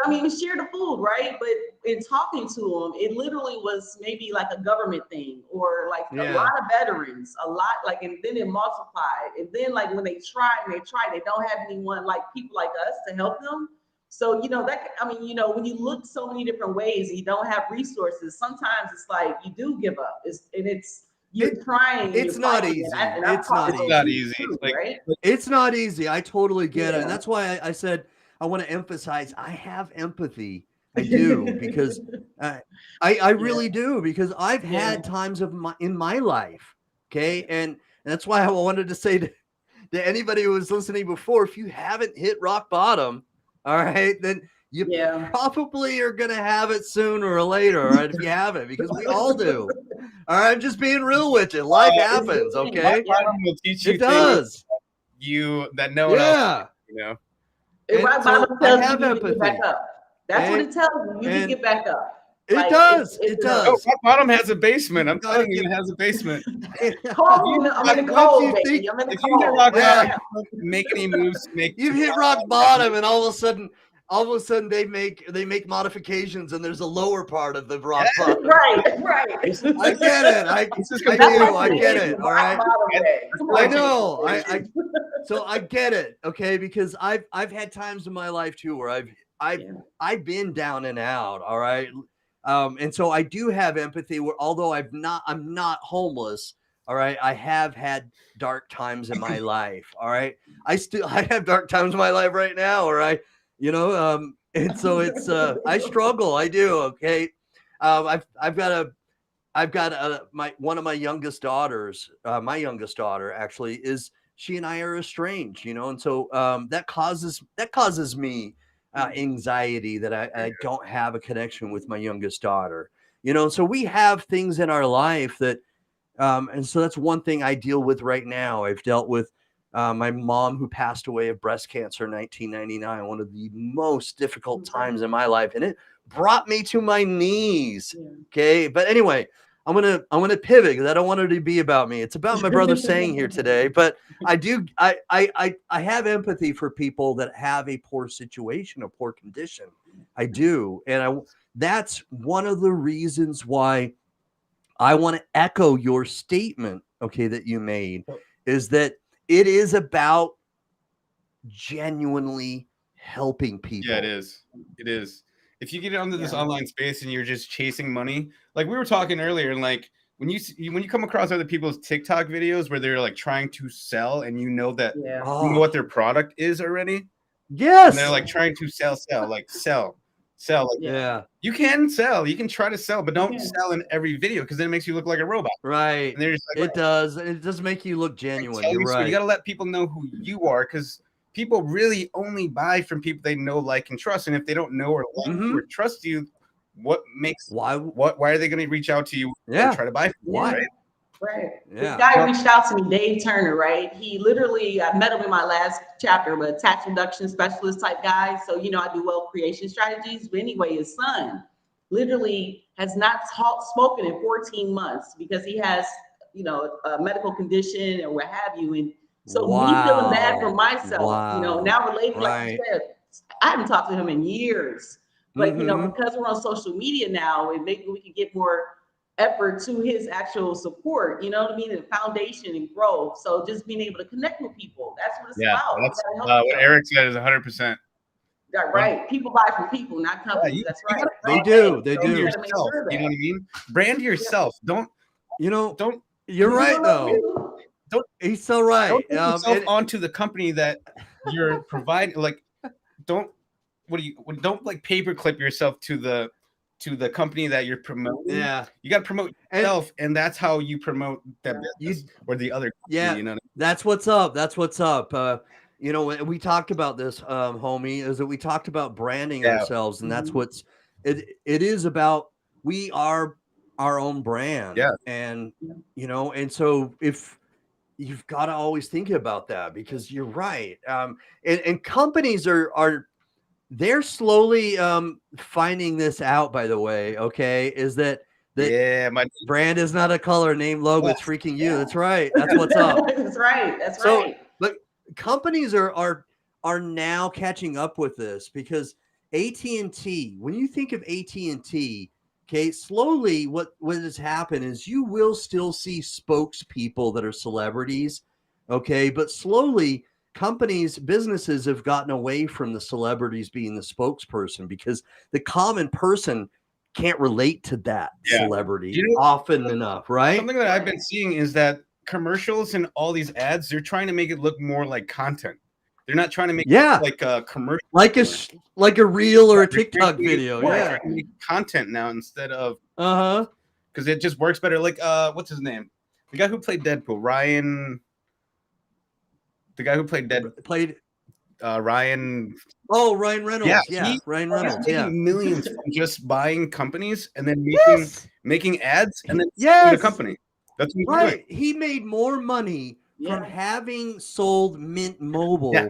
I mean, we share the food, right? But in talking to them, it literally was maybe like a government thing, or like a lot of veterans, and then it multiplied. And then like when they try, they don't have anyone like people like us to help them. So, when you look so many different ways and you don't have resources, sometimes it's like you do give up. You're trying. It's not easy. It's not easy. Right? It's not easy. I totally get it. And that's why I said I want to emphasize I have empathy. I do, because I really do, because I've had times in my life. Okay. And that's why I wanted to say to anybody who was listening before, if you haven't hit rock bottom, all right, then you probably are going to have it sooner or later, all right, if you haven't, because we all do. All right, I'm just being real with you. Life happens, okay? Will teach you it does. That no one else, Rock bottom tells you to get back up. That's what it tells you. You can get back up. It does. It does. Oh, rock bottom has a basement. I'm telling you, it has a basement. I'm in the cold, baby. I'm in the cold. If you hit rock bottom, make any moves. You hit rock bottom, and all of a sudden they make modifications, and there's a lower part of the rock bottom. Right. I get it. I get it. All right. I know. So I get it. Okay, because I've had times in my life too where I've been down and out. All right. And so I do have empathy, where although I'm not homeless. All right. I have had dark times in my life. All right. I have dark times in my life right now. All right. And so it's I struggle. I do. Okay. I've got one of my youngest daughters. My youngest daughter actually she and I are estranged. And so that causes me anxiety that I don't have a connection with my youngest daughter. So we have things in our life that, and so that's one thing I deal with right now. I've dealt with my mom, who passed away of breast cancer in 1999, one of the most difficult times in my life, and it brought me to my knees. Okay, but anyway, I'm gonna pivot, because I don't want it to be about me. It's about my brother saying here today. But I have empathy for people that have a poor situation, a poor condition. I do, and that's one of the reasons why I want to echo your statement, okay, that you made, is that it is about genuinely helping people. Yeah, it is. It is. If you get onto this online space and you're just chasing money, like we were talking earlier, and like when you come across other people's TikTok videos where they're like trying to sell, and you know what their product is already. Yes. And they're like trying to sell. Like, you can sell. You can try to sell, but don't sell in every video, because then it makes you look like a robot. Right. And they're just like, it does. It does make you look genuine. You're right. So you got to let people know who you are, because people really only buy from people they know, like, and trust. And if they don't know or like or trust you, why are they going to reach out to you and try to buy from you, right? Right. Yeah. This guy reached out to me, Dave Turner, right? He literally, I met him in my last chapter, but tax reduction specialist type guy. So, I do wealth creation strategies. But anyway, his son literally has not spoken in 14 months because he has, a medical condition or what have you. And so me feeling bad for myself, now related, like you said, I haven't talked to him in years. But, because we're on social media now, and maybe we can get more effort to his actual support, you know what I mean, and foundation and growth. So just being able to connect with people, that's what it's about. That's what Eric said is 100%. Right. People buy from people, not companies. That's right. They do. Yourself, you know what I mean? Brand yourself. Don't. You're right though. He's so right. Don't put yourself onto the company that you're providing. Like, don't like paperclip yourself to the company that you're promoting. Yeah, you got to promote yourself, and that's how you promote that business or the other company, that's what's up. We talked about this, homie, is that we talked about branding ourselves, and that's what's it is about. We are our own brand. Yeah. And, you know, and so if you've got to always think about that, because you're right. And companies are they're slowly finding this out, by the way. Okay. Is that My brand is not a color, name, logo. It's freaking you. That's right. That's Yeah. what's up. That's right. That's So, right. but companies are now catching up with this, because AT&T, when you think of AT&T, okay, slowly what has happened is you will still see spokespeople that are celebrities, okay, but slowly companies, businesses have gotten away from the celebrities being the spokesperson, because the common person can't relate to that celebrity often enough, right? Something that I've been seeing is that commercials and all these ads, they're trying to make it look more like content. They're not trying to make it like a commercial, like a reel or a TikTok video. Yeah, content now instead of because it just works better. Like what's his name? The guy who played Deadpool, Ryan. The guy who played Ryan. Oh, Ryan Reynolds. Yeah, Ryan Reynolds. He's making millions from just buying companies and then making ads and then the company. That's what he's right. Doing. He made more money from having sold Mint Mobile.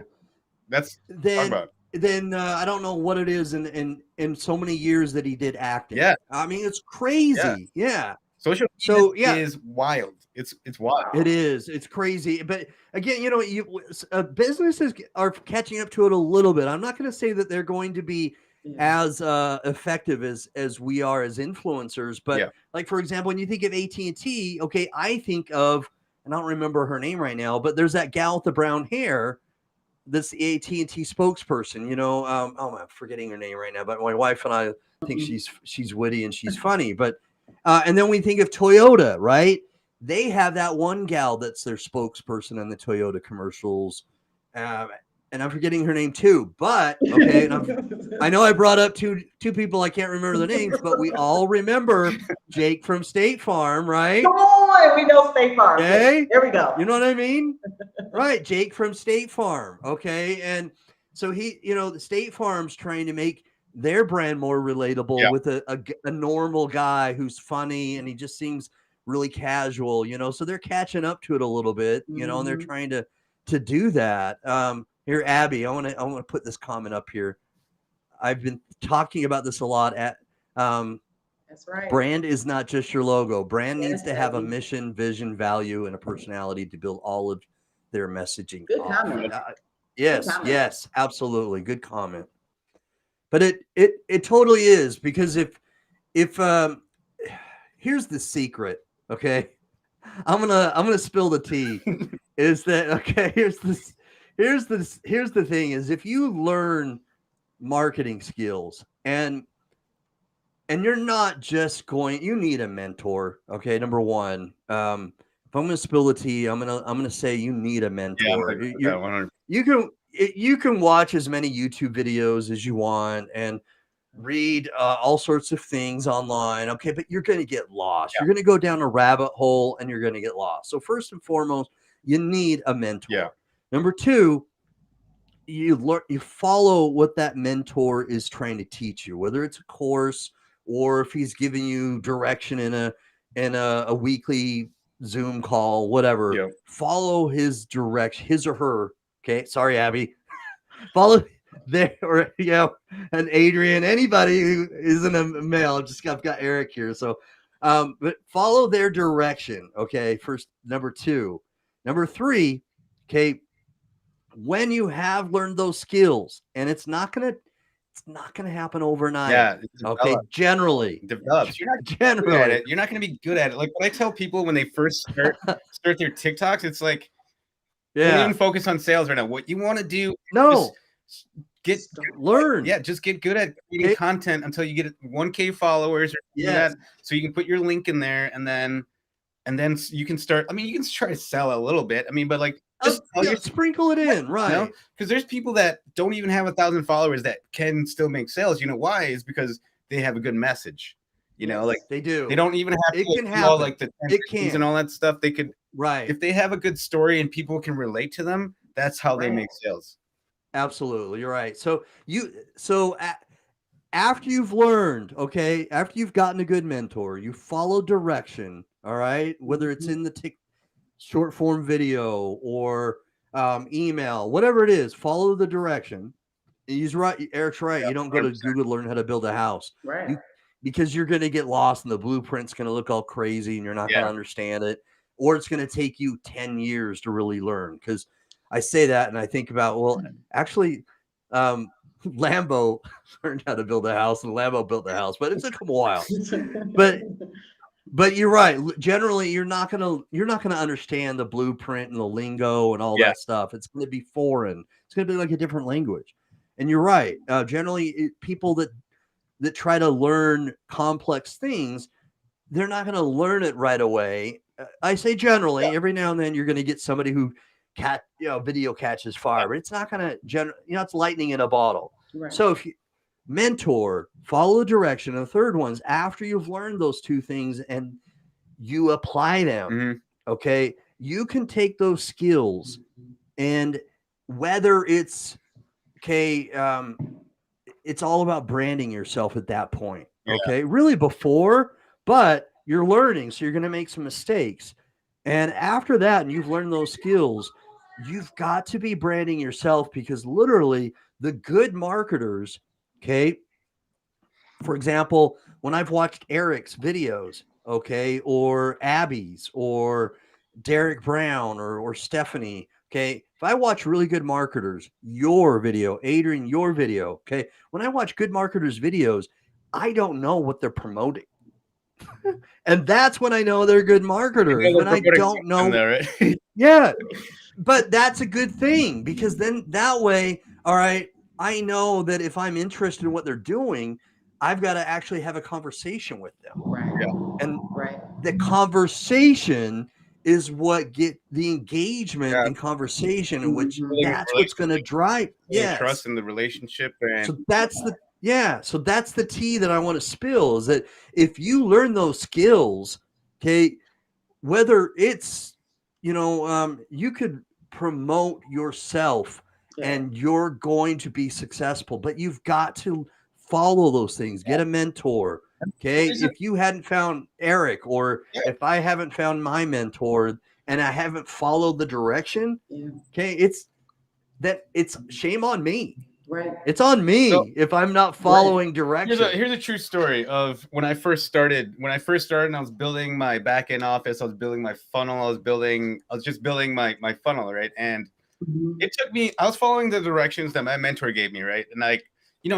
That's than I don't know what it is in so many years that he did acting. Yeah, I mean, it's crazy. Yeah. Social media is wild. It's wild. It is. It's crazy. But again, you know, businesses are catching up to it a little bit. I'm not going to say that they're going to be as effective as we are as influencers. But like, for example, when you think of AT&T, okay, I think of, and I don't remember her name right now, but there's that gal with the brown hair that's the AT&T spokesperson. You know, I'm forgetting her name right now, but my wife and I think she's witty and she's funny. But and then we think of Toyota, right? They have that one gal that's their spokesperson in the Toyota commercials. And I'm forgetting her name too, but okay. And I know I brought up two people. I can't remember their names, but we all remember Jake from State Farm, right? Come on, we know State Farm. Okay, there we go. You know what I mean? Right, Jake from State Farm. Okay, and so he, you know, the State Farm's trying to make their brand more relatable with a normal guy who's funny and he just seems really casual, you know. So they're catching up to it a little bit, you know, and they're trying to do that. Here, Abby, I want to put this comment up here. I've been talking about this a lot. That's right. Brand is not just your logo. Brand needs to have a mission, vision, value, and a personality to build all of their messaging. Good comment. Yes, absolutely. Good comment. But it totally is, because if here's the secret, okay? I'm gonna spill the tea. Is that okay? Here's the thing is, if you learn marketing skills and you're not just going, you need a mentor. Okay. Number one, if I'm going to spill the tea, I'm going to say you need a mentor. You can watch as many YouTube videos as you want and read all sorts of things online. Okay. But you're going to get lost. You're going to go down a rabbit hole and you're going to get lost. So first and foremost, you need a mentor. Number two, you follow what that mentor is trying to teach you, whether it's a course or if he's giving you direction in a weekly Zoom call, whatever. Follow his direction, his or her. Okay, sorry, Abby. Follow there, or and Adrian, anybody who isn't a male. I've got Eric here, so but follow their direction. Okay, first. Number two. Number three. Okay. When you have learned those skills, and it's not gonna happen overnight. Okay. Generally develops. You're not generally good at it. You're not gonna be good at it. Like when I tell people when they first start their TikToks, it's like, don't even focus on sales right now. What you want to do? Learn. Just get good at creating content until you get 1K followers or that, so you can put your link in there, and then you can start. I mean, you can try to sell a little bit. I mean, but like, just sprinkle it in, right? You know? Because there's people that don't even have 1,000 followers that can still make sales. You know why? Is because they have a good message. You know, like they do. They don't even have to can do all like the and all that stuff. They could if they have a good story and people can relate to them. That's how they make sales. Absolutely, you're right. So after you've learned, okay, after you've gotten a good mentor, you follow direction, all right, whether it's in the short form video or email, whatever it is, follow the direction. He's right. Eric's right. Yeah, You don't go to Google to learn how to build a house. Right. You because you're going to get lost and the blueprint's going to look all crazy and you're not going to understand it, or it's going to take you 10 years to really learn. Because I say that and I think about, well, actually, Lambo learned how to build a house and Lambo built the house, but it took him a while. But you're right. Generally, you're not gonna understand the blueprint and the lingo and all that stuff. It's going to be foreign. It's going to be like a different language. And you're right. Generally, people that try to learn complex things, they're not going to learn it right away. I say generally. Every now and then, you're going to get somebody who video catches fire, but it's not going to it's lightning in a bottle. Right. So if you mentor, follow the direction. And the third one's after you've learned those two things and you apply them, okay, you can take those skills and whether it's it's all about branding yourself at that point. Okay. Really before, but you're learning. So you're going to make some mistakes. And after that, and you've learned those skills, you've got to be branding yourself because literally the good marketers, okay, for example, when I've watched Eric's videos, okay, or Abby's or Derek Brown or Stephanie, okay, if I watch really good marketers, your video, Adrian, your video, okay, when I watch good marketers' videos, I don't know what they're promoting. And that's when I know they're good marketers. When I don't know. There, right? Yeah. But that's a good thing because then that way, all right, I know that if I'm interested in what they're doing, I've got to actually have a conversation with them. Right. Yeah. And the conversation is what get the engagement and conversation in which that's what's going to drive trust in the relationship. And so that's the tea that I want to spill is that if you learn those skills, okay, whether it's, you could promote yourself and you're going to be successful, but you've got to follow those things, get a mentor. Okay. If you hadn't found Eric or if I haven't found my mentor and I haven't followed the direction, okay, it's shame on me. Right. It's on me if I'm not following direction. Here's a true story of when I first started and I was building my back end office, I was building my funnel, I was just building my funnel, right? And it took me, I was following the directions that my mentor gave me, right? And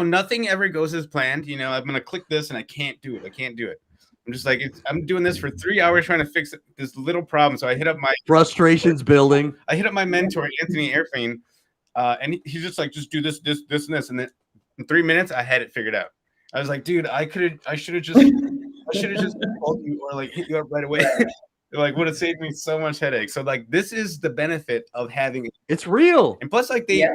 nothing ever goes as planned. I'm going to click this and I can't do it. I'm just like, I'm doing this for 3 hours trying to fix this little problem. So I hit up my frustrations building. I hit up my mentor, Anthony Airfane. And he's just like, just do this, and then in 3 minutes, I had it figured out. I was like, dude, I should have just called you or like hit you up right away. Like, would have saved me so much headache. So like, this is the benefit of having it. It's real. And plus, like they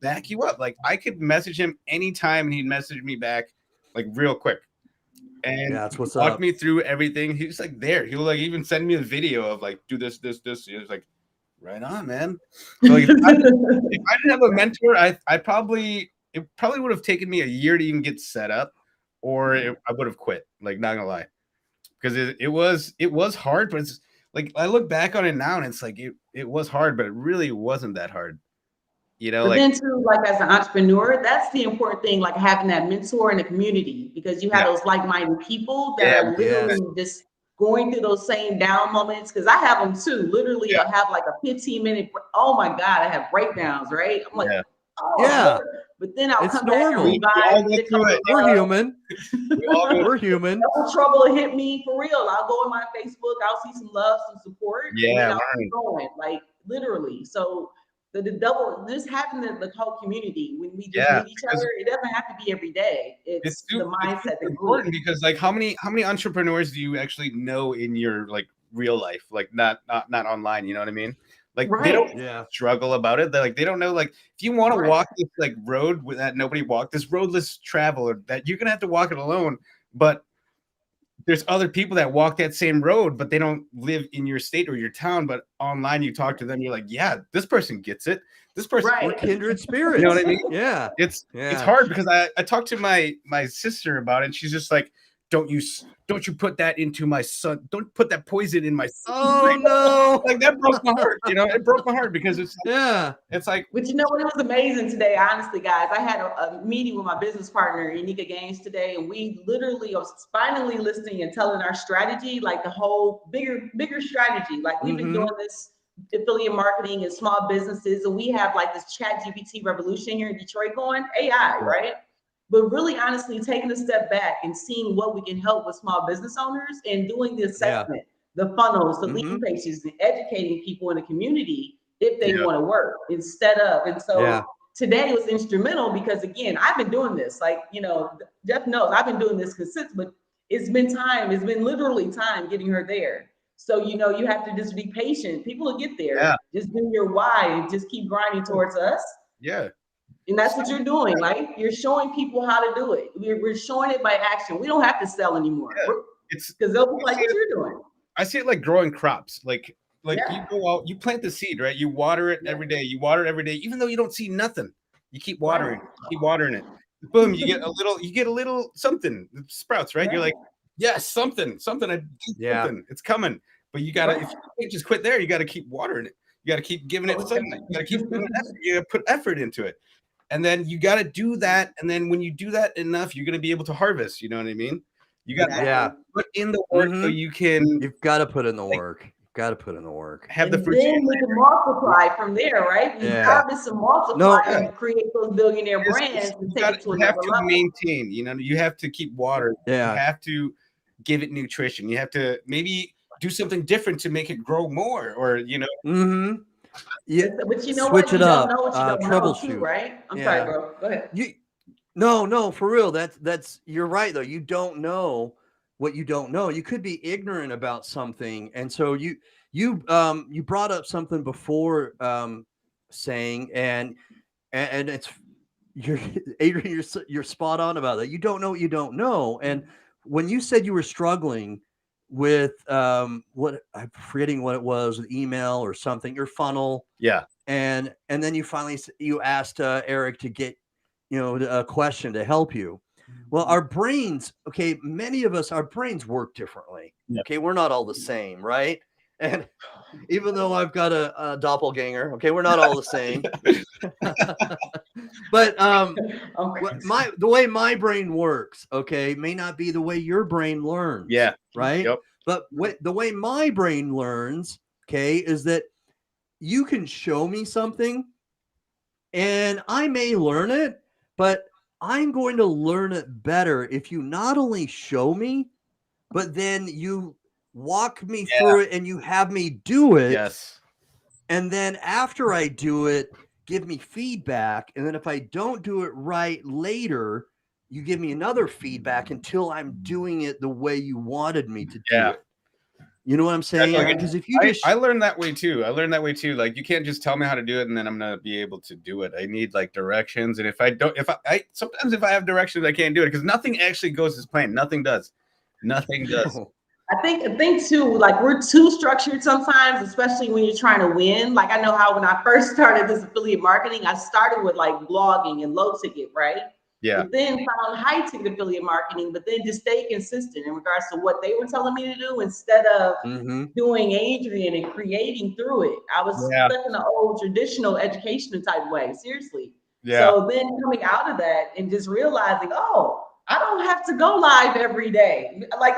back you up. Like I could message him anytime, and he'd message me back like real quick. And that's what's walk up. me through everything. He's like there. He'll like even send me a video of like do this. He was like, right on, man. So like, if I didn't have a mentor, it probably would have taken me a year to even get set up, or I would have quit. Like, not gonna lie, because it was hard. But it's like I look back on it now, and it's like it was hard, but it really wasn't that hard. But then too, like as an entrepreneur, that's the important thing, like having that mentor in the community, because you have those like-minded people that are literally just going through those same down moments. Because I have them too. Literally, I'll have like a 15-minute. Oh my God, I have breakdowns. Right? I'm like, But then I'll come back and revive. We're human. We're human. Double trouble hit me for real. I'll go in my Facebook. I'll see some love, some support. Yeah, and I'll keep going, like literally. So just having the whole community when we just meet each other, it doesn't have to be every day. It's the mindset that's important because like how many entrepreneurs do you actually know in your like real life, like not online, you know what I mean? Like they don't struggle about it. They don't know, like if you want to walk this like road that nobody walked, this roadless travel, that you're gonna have to walk it alone. But there's other people that walk that same road, but they don't live in your state or your town. But online, you talk to them, you're like, yeah, this person gets it. This person, Right. We're kindred spirits. you know what I mean? Yeah. It's hard because I talked to my sister about it. And she's just like, don't you put that into my son? Don't put that poison in my son. Oh no! Like that broke my heart. You know, it broke my heart because it's like, it's like. But you know what? It was amazing today, honestly, guys. I had a meeting with my business partner, Unica Games, today, and we literally are finally listening and telling our strategy, like the whole bigger strategy. Like we've been doing this affiliate marketing and small businesses, and we have like this Chat GPT revolution here in Detroit going AI, right? But really, honestly, taking a step back and seeing what we can help with small business owners and doing the assessment, the funnels, the lead pages, and educating people in the community if they want to work instead of. And so today was instrumental because, again, I've been doing this. Like, you know, Jeff knows I've been doing this consistent, but it's been time. It's been literally time getting her there. So, you know, you have to just be patient. People will get there. Just do your why and just keep grinding towards us. And that's what you're doing. Like you're showing people how to do it. We're showing it by action. We don't have to sell anymore. It's because they'll be like, what you're doing. I see it like growing crops. Like you go out, you plant the seed, right? You water it every day. You water it every day, even though you don't see nothing. You keep watering, keep watering it. Boom, you get a little something. It sprouts, right? You're like, yes, something. It's coming. But you gotta, if you can't just quit there, you gotta keep watering it. You gotta keep giving it sunlight. You gotta keep doing effort. You gotta put effort into it. And then you got to do that. And then when you do that enough, you're going to be able to harvest. You know what I mean? You got to put in the work so you can. You've got to put in the work. You've got to put in the work. Have the fruit. Then we can multiply from there, right? You harvest and multiply and create those billionaire brands. And take it to you have to maintain. You know, you have to keep water. Yeah. You have to give it nutrition. You have to maybe do something different to make it grow more, or you know. Yeah, but you know switch what? it up. Don't know what you don't troubleshoot, know too, right? I'm sorry, bro. Go ahead. No, for real. That's you're right though. You don't know what you don't know. You could be ignorant about something, and so you brought up something before saying and it's Adrian, you're spot on about that. You don't know what you don't know, and when you said you were struggling with what I'm forgetting what it was, with email or something, your funnel, and then you finally asked Eric to get a question to help you. Well, our brains, okay, many of us, our brains work differently. Okay, we're not all the same, right? And even though I've got a doppelganger, okay, we're not all the same. But the way my brain works, okay, may not be the way your brain learns. Right. But the way my brain learns, okay, is that you can show me something and I may learn it, but I'm going to learn it better if you not only show me, but then you walk me through it and you have me do it. And then after I do it, give me feedback. And then if I don't do it right later, you give me another feedback until I'm doing it the way you wanted me to do it. You know what I'm saying? Because if you I learned that way too. Like you can't just tell me how to do it and then I'm gonna be able to do it. I need like directions. And if I sometimes if I have directions, I can't do it because nothing actually goes as planned. Nothing does. I think too, like we're too structured sometimes, especially when you're trying to win. Like I know how when I first started this affiliate marketing, I started with like blogging and low ticket, right? But then found high ticket affiliate marketing, but then just stay consistent in regards to what they were telling me to do instead of doing Adrian and creating through it. I was stuck in the old traditional educational type way, seriously. So then coming out of that and just realizing, oh, I don't have to go live every day. Like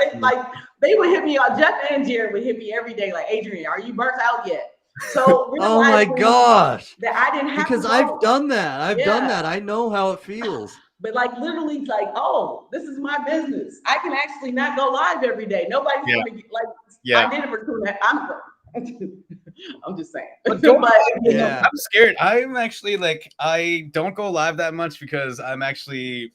they would hit me on, Jeff and Jared would hit me every day, like, Adrian, are you burnt out yet? So oh my gosh, that I didn't have because to I've done that. I've done that. I know how it feels. But like literally, like, oh, this is my business. I can actually not go live every day. Nobody's gonna be like, I did it for 2.5. I'm just saying. I'm scared. I'm actually like, I don't go live that much because I'm actually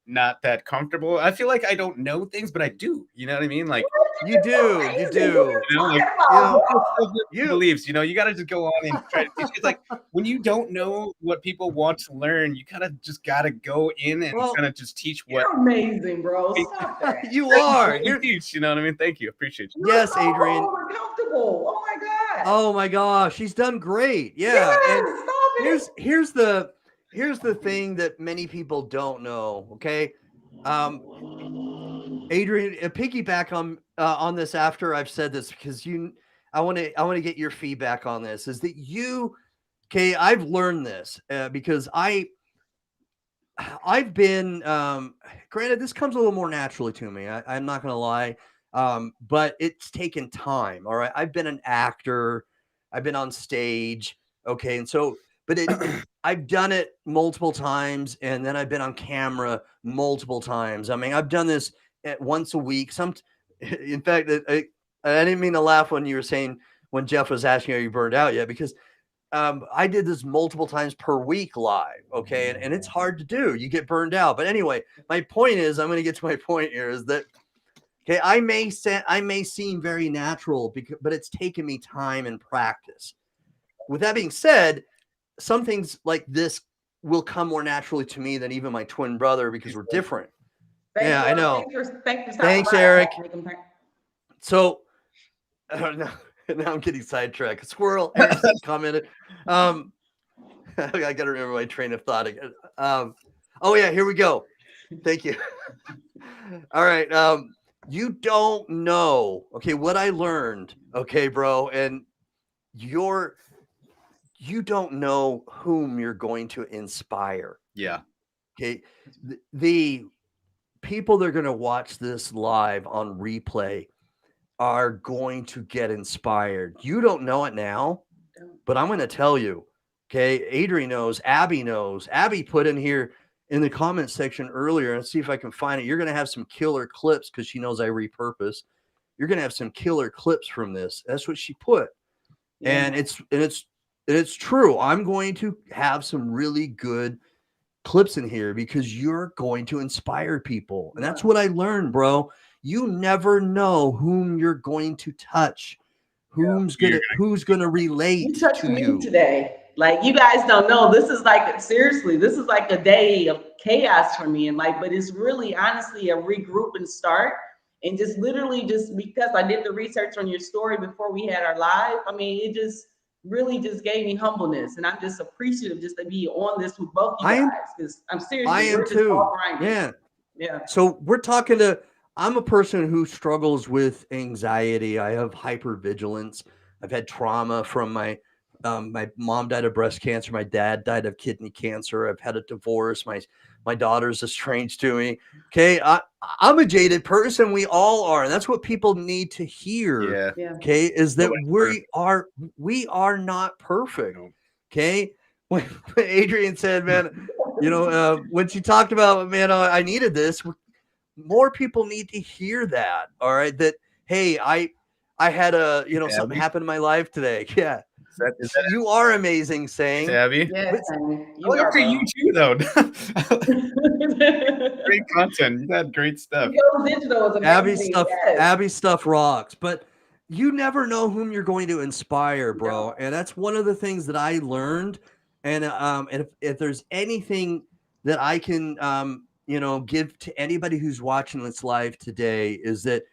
not that comfortable. I feel like I don't know things, but I do. You know what I mean? Like You do. You do. you know, like You know, you beliefs. You know, you got to just go on and try to teach. It's like when you don't know what people want to learn, you kind of just got to go in and well, kind of just teach what You're amazing, bro. Stop that. you are. you teach. You know what I mean? Thank you. Appreciate you. You're Yes, so Adrian. comfortable. Oh my God. Oh my gosh, she's done great. Yeah, Yes, and stop it. here's the thing that many people don't know. Okay, Adrian, piggyback on this after I've said this because I want to get your feedback on this. Is that you? Okay, I've learned this because I've been granted this comes a little more naturally to me. I'm not gonna lie. But it's taken time. All right. I've been an actor, I've been on stage. Okay. And so, but I've done it multiple times and then I've been on camera multiple times. I mean, I've done this once a week. In fact, I didn't mean to laugh when you were saying, when Jeff was asking, are you burned out yet? Because I did this multiple times per week live. Okay. And it's hard to do. You get burned out. But anyway, my point is, I'm going to get to my point here is that, okay, I may seem very natural but it's taken me time and practice. With that being said, some things like this will come more naturally to me than even my twin brother because we're different. Yeah, I know. Thanks, Eric. So now I'm getting sidetracked. Squirrel, Eric commented. I got to remember my train of thought again. Oh yeah, here we go. Thank you. All right. You don't know, okay, what I learned, okay, bro, and you don't know whom you're going to inspire. Yeah. Okay. The people that are going to watch this live on replay are going to get inspired. You don't know it now, but I'm going to tell you, okay, Adrian knows, Abby knows. Abby put in here in the comment section earlier, and see if I can find it. You're going to have some killer clips because she knows I repurpose. You're going to have some killer clips from this. That's what she put. Yeah. And it's true. I'm going to have some really good clips in here because you're going to inspire people. And that's what I learned, bro. You never know whom you're going to touch. Who's gonna relate to you today? Like, you guys don't know, this is like, seriously, this is like a day of chaos for me. And like, but it's really honestly a regroup and start. And just literally just because I did the research on your story before we had our live, I mean, it just really just gave me humbleness. And I'm just appreciative just to be on this with both you guys. Because I'm serious. I am too. Yeah. Yeah. So we're talking to, I'm a person who struggles with anxiety. I have hypervigilance. I've had trauma from my mom died of breast cancer. My dad died of kidney cancer. I've had a divorce. My daughter's estranged to me. Okay. I'm a jaded person. We all are. And that's what people need to hear. Yeah. Okay. Is that we are not perfect. Okay. When Adrian said, man, when she talked about, man, I needed this, more people need to hear that. All right. That, hey, I had something happen in my life today. Yeah. Is that you are amazing, saying. Abby. Yes, look for you too, though. Great content. You got great stuff. Abby's stuff rocks. But you never know whom you're going to inspire, bro. And that's one of the things that I learned. And if there's anything that I can give to anybody who's watching this live today, is that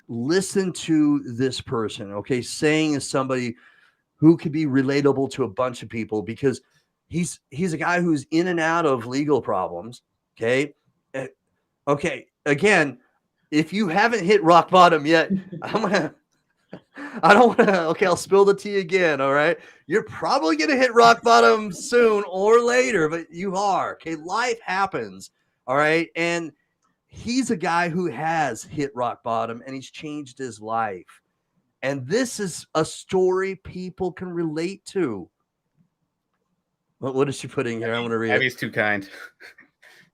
listen to this person. Okay, Saying is somebody who could be relatable to a bunch of people because he's a guy who's in and out of legal problems. Okay. Okay. Again, if you haven't hit rock bottom yet, I'll spill the tea again. All right. You're probably going to hit rock bottom soon or later, but you are. Okay. Life happens. All right. And he's a guy who has hit rock bottom and he's changed his life. And this is a story people can relate to. What is she putting here? I want to read Abby's too kind.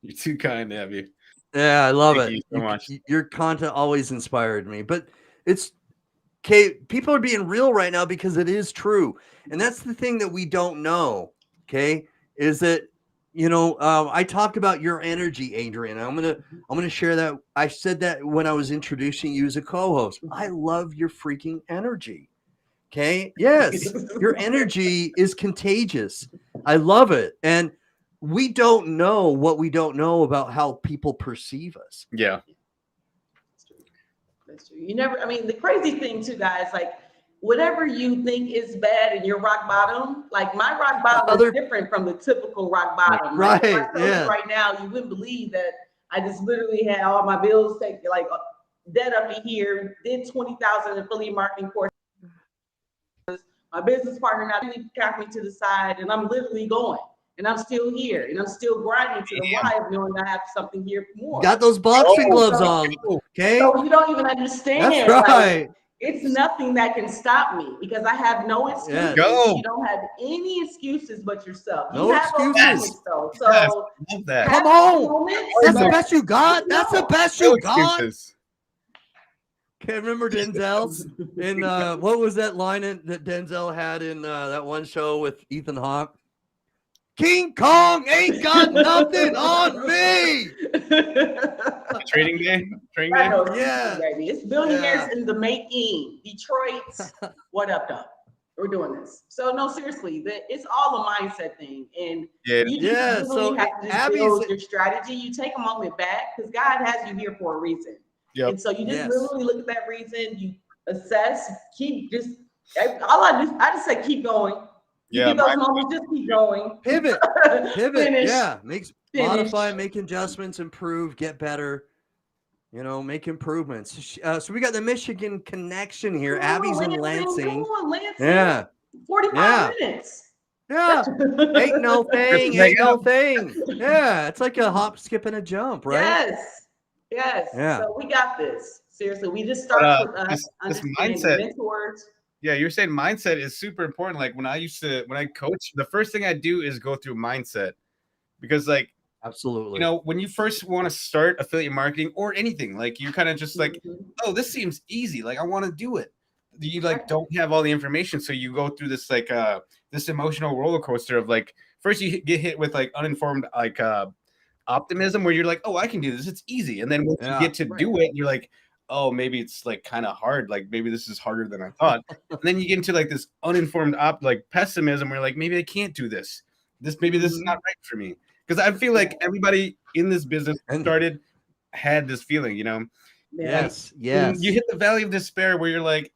You're too kind, Abby. Yeah, I love it. Thank you so much. Your content always inspired me. But it's okay. People are being real right now because it is true. And that's the thing that we don't know. Okay. Is that, okay, I talked about your energy, Adrian. I'm gonna share that. I said that when I was introducing you as a co-host. I love your freaking energy. Okay. Yes, your energy is contagious. I love it. And we don't know what we don't know about how people perceive us. Yeah. That's true. That's true. You never, I mean, the crazy thing too, guys, like whatever you think is bad in your rock bottom, like my rock bottom is different from the typical rock bottom. Like if I Right. told you Yeah. right now, you wouldn't believe that I just literally had all my bills taken, like dead up to here, did 20,000 affiliate marketing course. My business partner now really got me to the side, and I'm literally going, and I'm still here, and I'm still grinding to the why of knowing I have something here more. Got those boxing Oh, gloves on. Okay. So you don't even understand. That's right. Like, it's nothing that can stop me because I have no excuses. Go. You don't have any excuses but yourself. No You have those excuses. moments though. So Yes, love that. Come have those on. moments, That's the but best you got. That's the best you No got. excuses. Can't remember Denzel's in what was that line that Denzel had in that one show with Ethan Hawke? King Kong ain't got nothing on me. Trading day. Trading I day. know, Yeah. baby. It's billionaires Yeah. in the making. Detroit, what up, though? We're doing this. So no, seriously, it's all a mindset thing, and Yeah. you just Yeah, literally so have to just Abby's- build your strategy. You take a moment back because God has you here for a reason. Yep. And so you just Yes. literally look at that reason, you assess, keep just all I just say keep going. You Yeah, get those moments, just keep going. Pivot. Finish. Yeah. Finish. Modify, make adjustments, improve, get better. Make improvements. So we got the Michigan connection here. Come on, Abby's in Come Lansing. on, Lansing. Yeah. 45 minutes. Yeah. Ain't no thing. Hang Ain't no thing. Yeah. It's like a hop, skip, and a jump, right? Yes. Yes. Yeah. So we got this. Seriously, we just But, start with us this understanding mindset- mentors. Yeah, you're saying mindset is super important. Like when I coach, the first thing I do is go through mindset because like, Absolutely. when you first want to start affiliate marketing or anything, like you kind of just like, Mhm. oh, this seems easy. Like I want to do it. You like don't have all the information. So you go through this like this emotional roller coaster of like, first you get hit with like uninformed like optimism where you're like, oh, I can do this. It's easy. And then once you get to do it, you're like, oh, maybe it's like kind of hard. Like maybe this is harder than I thought. And then you get into like this uninformed like pessimism where you're like, maybe I can't do this. Maybe this is not right for me. Because I feel like everybody in this business had this feeling, Yes. And you hit the valley of despair where you're like,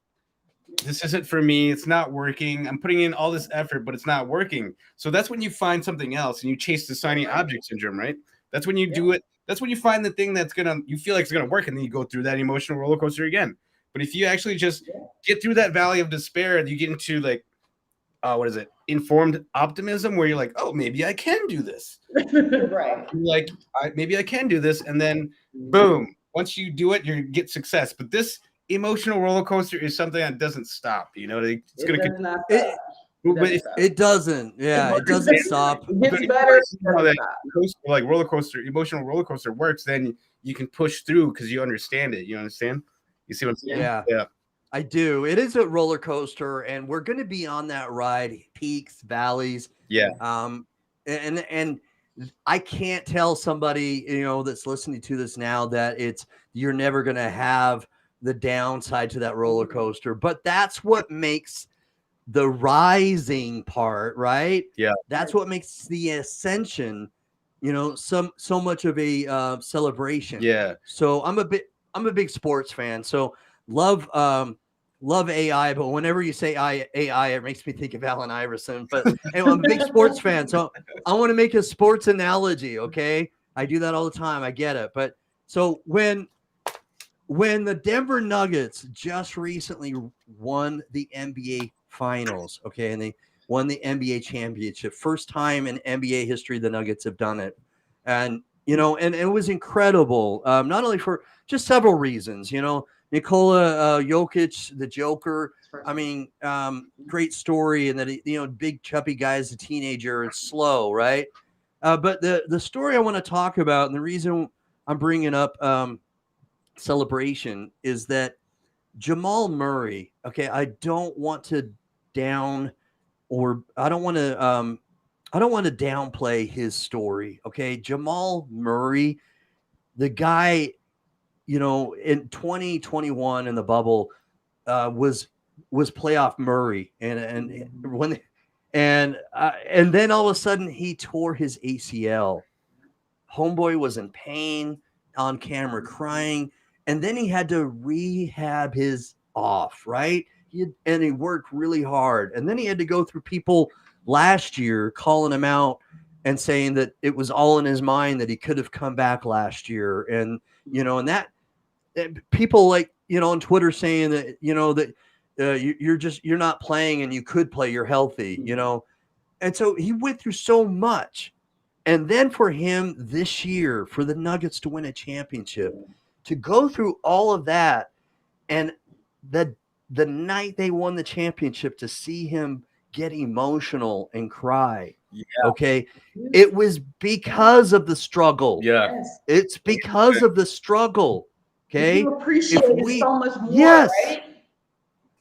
this isn't for me. It's not working. I'm putting in all this effort, but it's not working. So that's when you find something else and you chase the shiny object syndrome, right? That's when you do it. That's when you find the thing you feel like it's gonna work, and then you go through that emotional roller coaster again. But if you actually just get through that valley of despair, you get into like, what is it? Informed optimism, where you're like, oh, maybe I can do this. Right. Like, maybe I can do this, and then boom, once you do it, you get success. But this emotional roller coaster is something that doesn't stop. It's going to. It doesn't. Yeah, it doesn't stop. It gets better. Like emotional roller coaster works, then you can push through because you understand it. You understand? You see what I'm saying? Yeah. I do. It is a roller coaster, and we're going to be on that ride, peaks, valleys. Yeah. And I can't tell somebody, that's listening to this now that you're never going to have the downside to that roller coaster, but that's what makes the rising part, right? Yeah. That's what makes the ascension, so much of a celebration. Yeah. So I'm a big sports fan. So love AI, but whenever you say AI, it makes me think of Allen Iverson. But anyway, I'm a big sports fan, so I want to make a sports analogy. Okay, I do that all the time. I get it. But so when the Denver Nuggets just recently won the NBA Finals, okay, and they won the NBA championship, first time in NBA history the Nuggets have done it, and and it was incredible. Not only for just several reasons, Nikola Jokic, the Joker. I mean, great story, and that big chubby guy as a teenager and slow, right? But the story I want to talk about, and the reason I'm bringing up celebration, is that Jamal Murray. Okay, I don't want to I don't want to downplay his story. Okay. Jamal Murray, the guy, you know, in 2021 in the bubble, was playoff Murray, and when and then all of a sudden he tore his ACL. Homeboy was in pain, on camera crying, and then he had to rehab his off, right? And he worked really hard, and then he had to go through people last year calling him out and saying that it was all in his mind, that he could have come back last year, and you know, and that people, like, you know, on Twitter saying that, you know, that you're not playing and you could play, you're healthy, you know. And so he went through so much. And then for him this year, for the Nuggets to win a championship, to go through all of that, and the night they won the championship, to see him get emotional and cry. Yeah. Okay. It was because of the struggle. Yeah. It's because of the struggle. Okay. You appreciate it so much more, yes, right?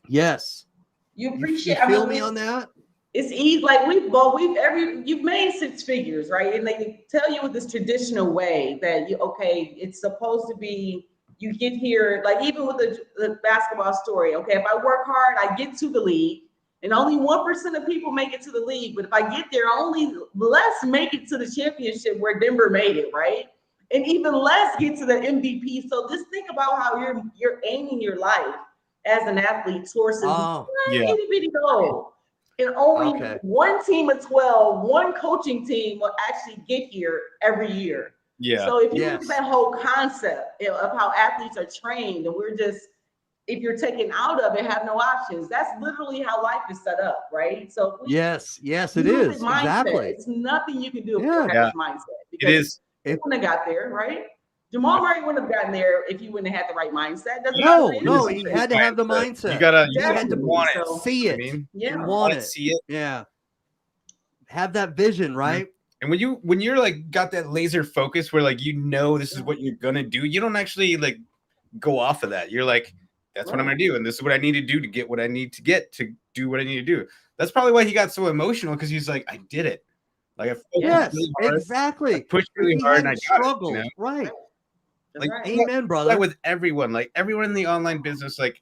Yes. You appreciate. You feel me on that? It's easy. Like you've made six figures, right? And they tell you with this traditional way that it's supposed to be, you get here, like even with the basketball story. Okay, if I work hard, I get to the league, and only 1% of people make it to the league. But if I get there, only less make it to the championship where Denver made it, right? And even less get to the MVP. So just think about how you're aiming your life as an athlete towards one itty bitty goal. And only one team of 12, one coaching team will actually get here every year. Yeah. So if you look at that whole concept of how athletes are trained, and we're just, if you're taken out of it, have no options. That's literally how life is set up, right? So yes, it is. Exactly. It's nothing you can do if you have this mindset. Because it is. It wouldn't have got there, right? Jamal Murray wouldn't have gotten there if he wouldn't have had the right mindset. No, he had to have the mindset. You had to want it. See it. I mean, yeah, want it. See it. Yeah. Have that vision, right? And when you're like got that laser focus where, like, you know, this is what you're gonna do, you don't actually like go off of that. You're like, that's what I'm gonna do, and this is what I need to do to get what I need to get to do what I need to do. That's probably why he got so emotional, because he's like, I did it. Like, I focused really hard, exactly. I pushed really hard, and I struggled. Got it, you know? Right. Like, amen, brother. With everyone, like everyone in the online business, like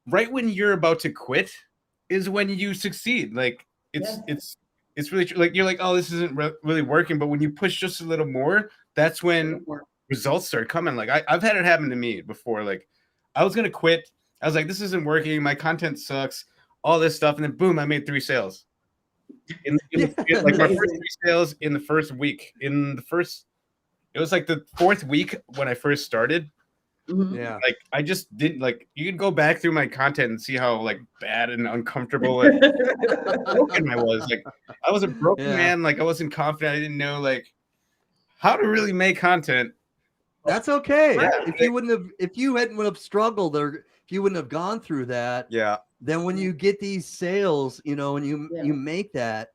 right when you're about to quit is when you succeed. Like it's really true. Like, you're like, oh, this isn't really working, but when you push just a little more, that's when results start coming. Like I've had it happen to me before. Like I was gonna quit. I was like, this isn't working. My content sucks. All this stuff, and then boom, I made 3 sales. Like my first 3 sales in the first week. It was like the 4th week when I first started. Yeah. Like I just didn't, like, you can go back through my content and see how like bad and uncomfortable and broken I was. Like I was a broken man. Like I wasn't confident. I didn't know like how to really make content. That's okay. Yeah. If you hadn't have struggled, or if you wouldn't have gone through that, then when you get these sales, you know, and you make that,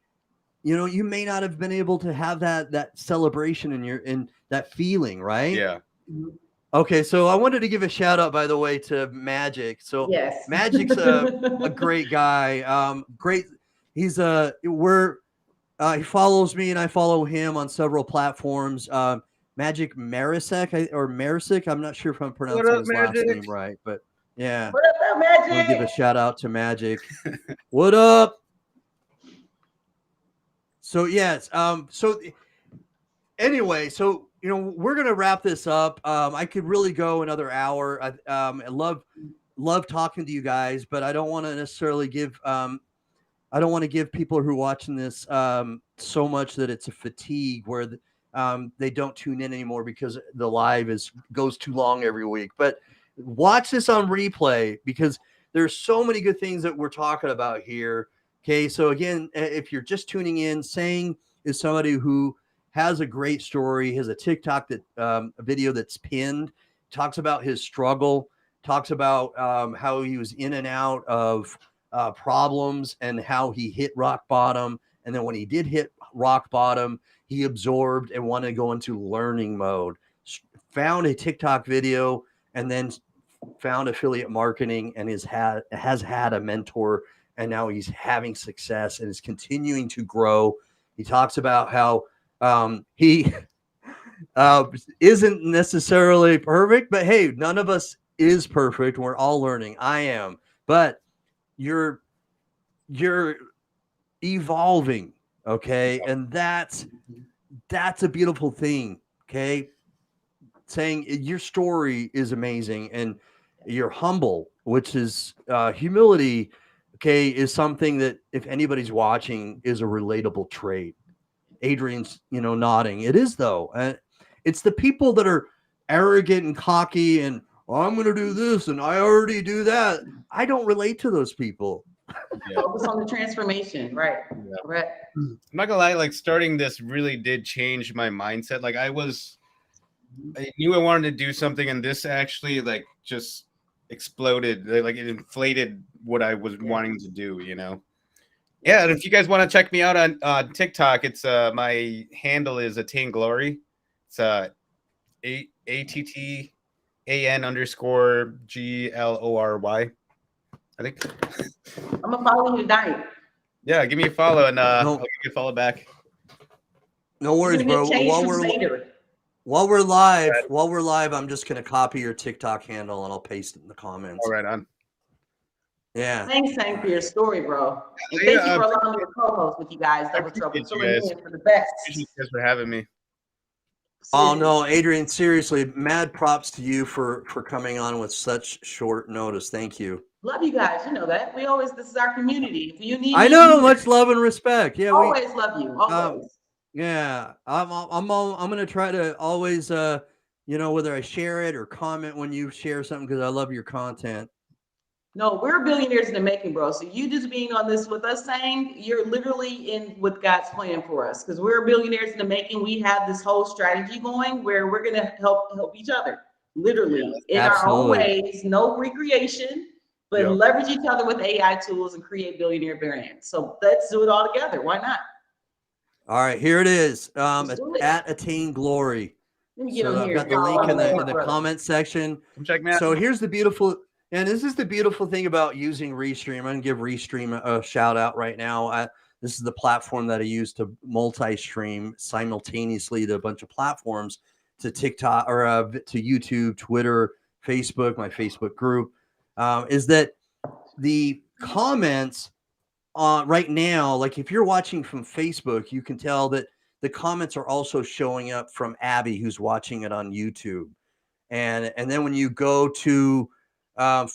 you know, you may not have been able to have that celebration in that feeling, right? Yeah. Okay, so I wanted to give a shout out, by the way, to Magic. So Magic's a great guy. Great. He's he follows me and I follow him on several platforms. Magic Marisic, I'm not sure if I'm pronouncing his last name right, but yeah. What up, Magic? I'll give a shout out to Magic. What up? So yes, anyway, you know, we're gonna wrap this up. I could really go another hour. I love talking to you guys, but I don't want to necessarily give I don't want to give people who are watching this so much that it's a fatigue where they don't tune in anymore because the live goes too long every week. But watch this on replay because there's so many good things that we're talking about here. Okay, so again, if you're just tuning in, Sang is somebody who has a great story, has a TikTok a video that's pinned, talks about his struggle, talks about how he was in and out of problems and how he hit rock bottom. And then when he did hit rock bottom, he absorbed and wanted to go into learning mode, found a TikTok video, and then found affiliate marketing and has had a mentor. And now he's having success and is continuing to grow. He talks about how he isn't necessarily perfect, but hey, none of us is perfect. We're all learning. I am, but you're evolving, okay, and that's a beautiful thing, okay. Saying your story is amazing and you're humble, which is humility, okay, is something that if anybody's watching is a relatable trait. Adrian's, nodding. It is though. It's the people that are arrogant and cocky and I'm going to do this and I already do that. I don't relate to those people. Yeah. Focus on the transformation, right? Yeah. Right. I'm not gonna lie, like starting this really did change my mindset. Like I knew I wanted to do something, and this actually like just exploded. Like it inflated what I was wanting to do. Yeah, and if you guys want to check me out on TikTok, it's my handle is Attain Glory. It's ATTAN_GLORY. I think. I'm gonna follow you tonight. Yeah, give me a follow and I'll give you a follow back. No worries, bro. While we're live, I'm just gonna copy your TikTok handle and I'll paste it in the comments. All right, on. Yeah. Thanks, Hank, for your story, bro. And thank you for allowing me to co-host with you guys. Double Trouble. Filling in for the best. Thank you guys for having me. Oh no, Adrian, seriously, mad props to you for coming on with such short notice. Thank you. Love you guys. You know that. This is our community. If you need I know, much love and respect. Yeah, always love you. Always. Yeah, I'm gonna try to always whether I share it or comment when you share something because I love your content. No, we're billionaires in the making, bro. So you just being on this with us saying you're literally in with God's plan for us because we're billionaires in the making. We have this whole strategy going where we're gonna help each other, literally in our own ways. No recreation, but leverage each other with AI tools and create billionaire brands. So let's do it all together. Why not? All right, here it is. At Attain Glory. So I've got the link in the comment section. Check me out. So here's the beautiful. And this is the beautiful thing about using Restream. I'm going to give Restream a shout out right now. This is the platform that I use to multi-stream simultaneously to a bunch of platforms, to TikTok or to YouTube, Twitter, Facebook, my Facebook group, is that the comments right now, like if you're watching from Facebook, you can tell that the comments are also showing up from Abby, who's watching it on YouTube. And then when you go to my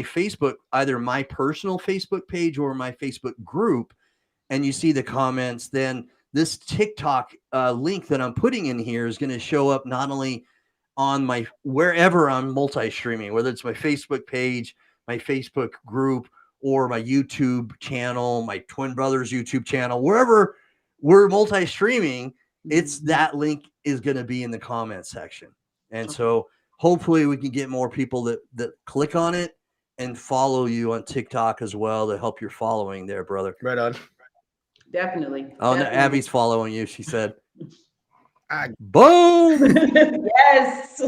Facebook, either my personal Facebook page or my Facebook group, and you see the comments, then this TikTok link that I'm putting in here is going to show up not only on wherever I'm multi-streaming, whether it's my Facebook page, my Facebook group, or my YouTube channel, my twin brothers YouTube channel, wherever we're multi-streaming, it's that link is going to be in the comment section. And so hopefully we can get more people that click on it and follow you on TikTok as well to help your following there, brother. Right on. Definitely. Oh, no, Abby's following you, she said. Boom! Yes.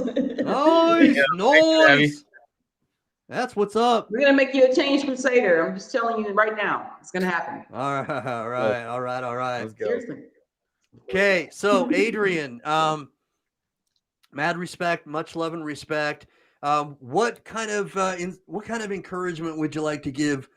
Nice. That's what's up. We're gonna make you a change crusader. I'm just telling you right now, it's gonna happen. All right. Let's go. Seriously. Okay, so Adrian, mad respect, much love and respect. What kind of encouragement would you like to give?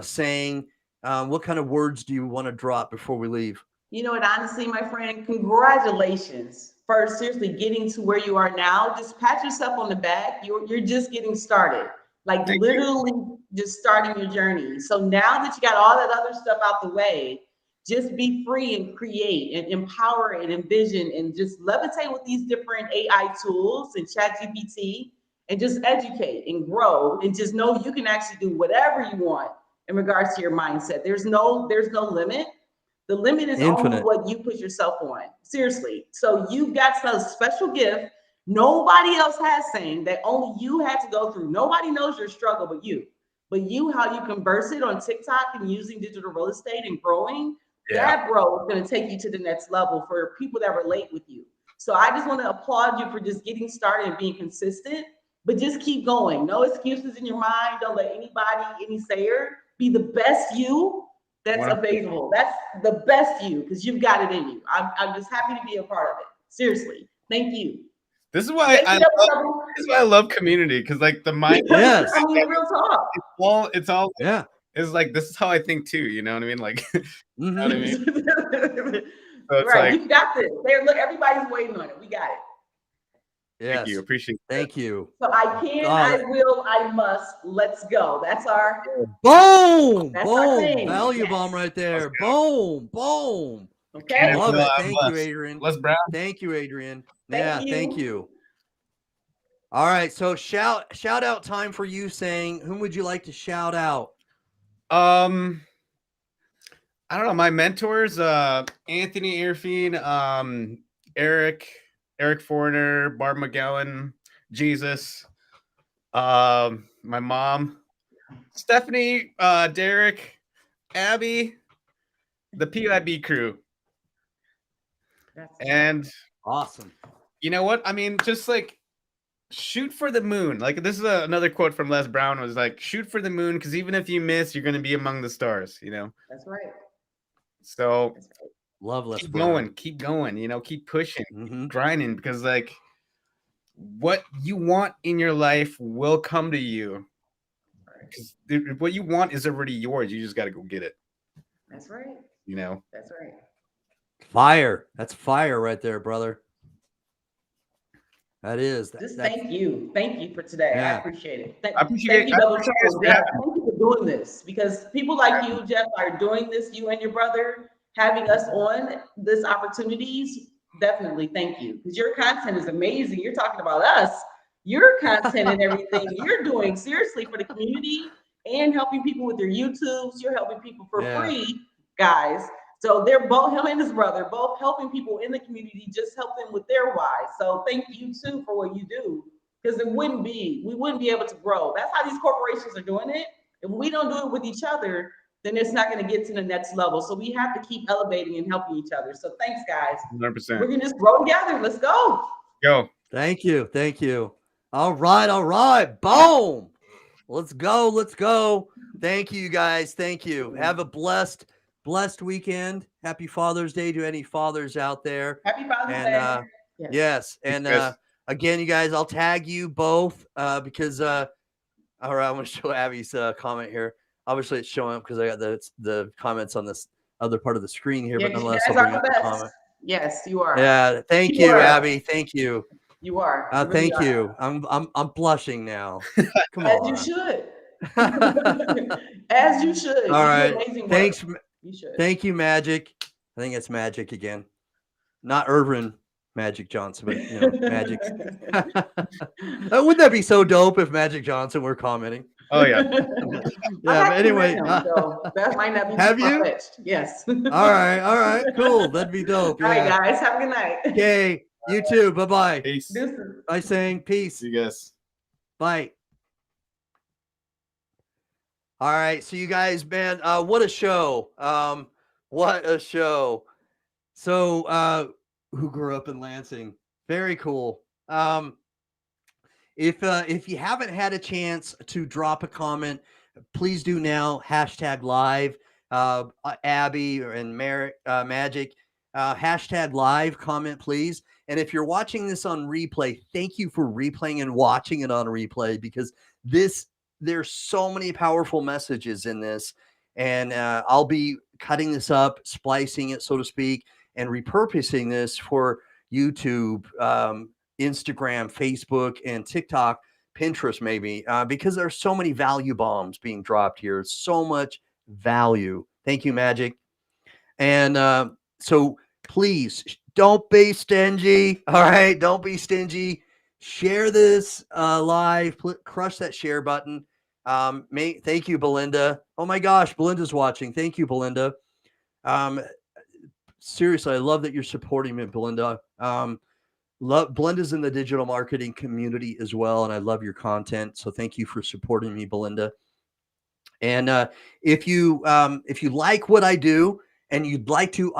Saying, what kind of words do you want to drop before we leave? You know what? Honestly, my friend, congratulations. First, seriously, getting to where you are now. Just pat yourself on the back. You're just getting started. Like literally just starting your journey. So now that you got all that other stuff out the way, just be free and create and empower and envision and just levitate with these different AI tools and ChatGPT and just educate and grow and just know you can actually do whatever you want in regards to your mindset. There's no limit. The limit is only what you put yourself on. Seriously. So you got some special gift nobody else has, saying that only you had to go through. Nobody knows your struggle but you. But you, how you converse it on TikTok and using digital real estate and growing, that, bro, is going to take you to the next level for people that relate with you. So I just want to applaud you for just getting started and being consistent, but just keep going. No excuses in your mind. Don't let anybody, any sayer, be the best you. That's available. That's the best you, because you've got it in you. I'm just happy to be a part of it. Seriously. Thank you. This is why I love community, because like the mind. Yes. I mean, real talk. It's all yeah. It's like, this is how I think too. You know what I mean? Like, you know what I mean? So it's right, like, you got this. There, look, everybody's waiting on it. We got it. Yes. Thank you. Appreciate it. Thank you. So I can, I will, I must. Let's go. That's our boom. That's boom. our thing. Value bomb right there. Boom. Boom. Okay. Love it. Thank you, Adrian. Les Brown. Thank you, Adrian. Thank you. Thank you. All right. So shout out time for you saying, whom would you like to shout out? I don't know. My mentors, Anthony Airfiend, Eric Foreigner, Barb McGowan, Jesus, my mom, Stephanie, Derek, Abby, the PIB crew. And awesome. You know what? I mean, just like, shoot for the moon. Like, this is another quote from Les Brown, was like, shoot for the moon, because even if you miss, you're going to be among the stars, you know? That's right. So love Les keep Brown. going, keep going, you know, keep pushing, keep grinding, because like, what you want in your life will come to you. Because what you want is already yours. You just got to go get it. That's right. You know? That's right. Fire. That's fire right there, brother. That is. Thank you. Thank you for today. Yeah. I appreciate it. I appreciate you, Jeff. Thank you for doing this, because people like you, Jeff, are doing this. You and your brother having us on this opportunities. Definitely. Thank you. Because your content is amazing. You're talking about us, your content and everything you're doing seriously for the community and helping people with their YouTubes. You're helping people for free, guys. So they're both, him and his brother, both helping people in the community, just help them with their why. So thank you too for what you do, because we wouldn't be able to grow. That's how these corporations are doing it. If we don't do it with each other, then it's not going to get to the next level. So we have to keep elevating and helping each other. So thanks, guys. 100%. We're going to just grow together. Let's go. Go. Thank you. Thank you. All right. All right. Boom. Let's go. Let's go. Thank you, guys. Thank you. Have a blessed weekend. Happy Father's Day to any fathers out there. Happy Father's Day. Yes. And again, you guys, I'll tag you both because all right, I'm going to show Abby's comment here. Obviously, it's showing up because I got the comments on this other part of the screen here, but nonetheless, I'll bring up the comment. Yes, you are. Yeah, thank you, Abby. Thank you. You are. Thank you. I'm blushing now. Come on. As you should. As you should. All right. Thanks. You should. Thank you, Magic. I think it's Magic again, not Irvin Magic Johnson, but you know, Magic. Wouldn't that be so dope if Magic Johnson were commenting? Oh yeah. Yeah. But anyway, so that might not be. Have you? Yes. All right. Cool. That'd be dope. All right, guys. Have a good night. Okay. You too. Bye-bye. Peace. Bye, saying peace. See you guys. Bye. All right. So you guys, man, what a show. What a show. So who grew up in Lansing? Very cool. If you haven't had a chance to drop a comment, please do now. #live. Abby and Magic. #live, comment, please. And if you're watching this on replay, thank you for replaying and watching it on replay, because there's so many powerful messages in this. And I'll be cutting this up, splicing it, so to speak, and repurposing this for YouTube, Instagram, Facebook, and TikTok, Pinterest, maybe, because there's so many value bombs being dropped here. So much value. Thank you, Magic. And so please don't be stingy. All right. Don't be stingy. Share this live. Crush that share button. Thank you, Belinda. Oh my gosh, Belinda's watching. Thank you, Belinda. Seriously, I love that you're supporting me, Belinda. Belinda's in the digital marketing community as well, and I love your content. So thank you for supporting me, Belinda. And if you like what I do, and you'd like to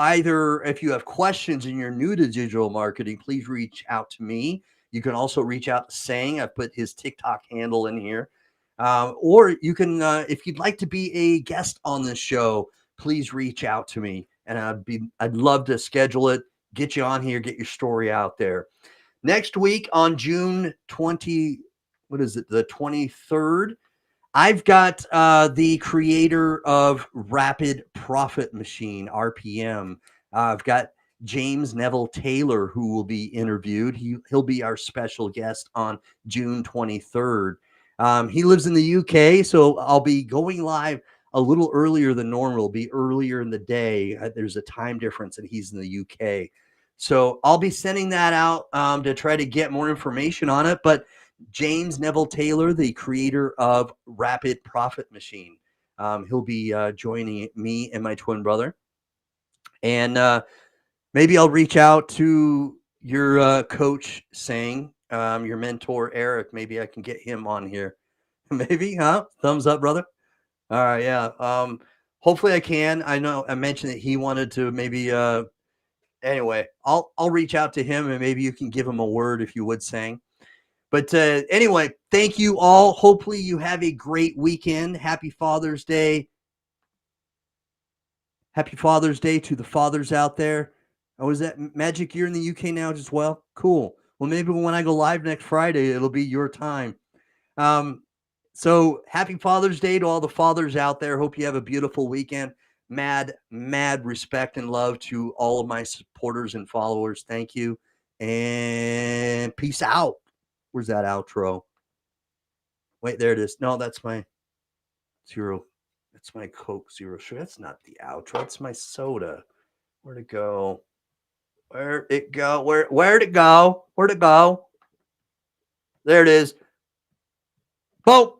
if you have questions and you're new to digital marketing, please reach out to me. You can also reach out to Sang. I've put his TikTok handle in here. Or you can, if you'd like to be a guest on this show, please reach out to me, and I'd love to schedule it, get you on here, get your story out there. Next week on June 20, what is it, the 23rd, I've got the creator of Rapid Profit Machine, RPM. I've got James Neville Taylor, who will be interviewed. He'll be our special guest on June 23rd. He lives in the UK, so I'll be going live a little earlier than normal. It'll be earlier in the day. There's a time difference, and he's in the UK. So I'll be sending that out to try to get more information on it. But James Neville Taylor, the creator of Rapid Profit Machine, he'll be joining me and my twin brother. And maybe I'll reach out to your coach, Sang, your mentor, Eric. Maybe I can get him on here. Maybe, huh? Thumbs up, brother. All right, yeah. Hopefully I can. I know I mentioned that he wanted to maybe anyway, I'll reach out to him, and maybe you can give him a word if you would, Sang. But anyway, thank you all. Hopefully you have a great weekend. Happy Father's Day. Happy Father's Day to the fathers out there. Oh, is that Magic? You're in the UK now as well? Cool. Well, maybe when I go live next Friday, it'll be your time. So happy Father's Day to all the fathers out there. Hope you have a beautiful weekend. Mad respect and love to all of my supporters and followers. Thank you. And peace out. Where's that outro? Wait, there it is. No, that's my zero. That's my Coke Zero Sugar. That's not the outro. That's my soda. Where'd it go? Where'd it go? Where'd it go? Where'd it go? There it is. Boom.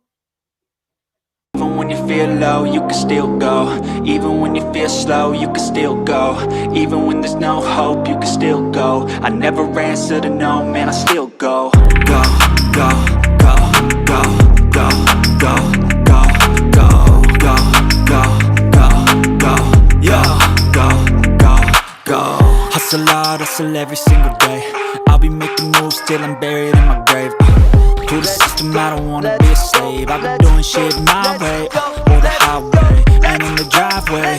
Even when you feel low, you can still go. Even when you feel slow, you can still go. Even when there's no hope, you can still go. I never answer to no, man, I still go. Go, go, go, go, go, go, go, go, go, go, go, go, go, go. Hustle hard, hustle every single day. I'll be making moves till I'm buried in my grave. To the system, I don't wanna be a slave. I've been doing shit my way, or the highway, and in the driveway.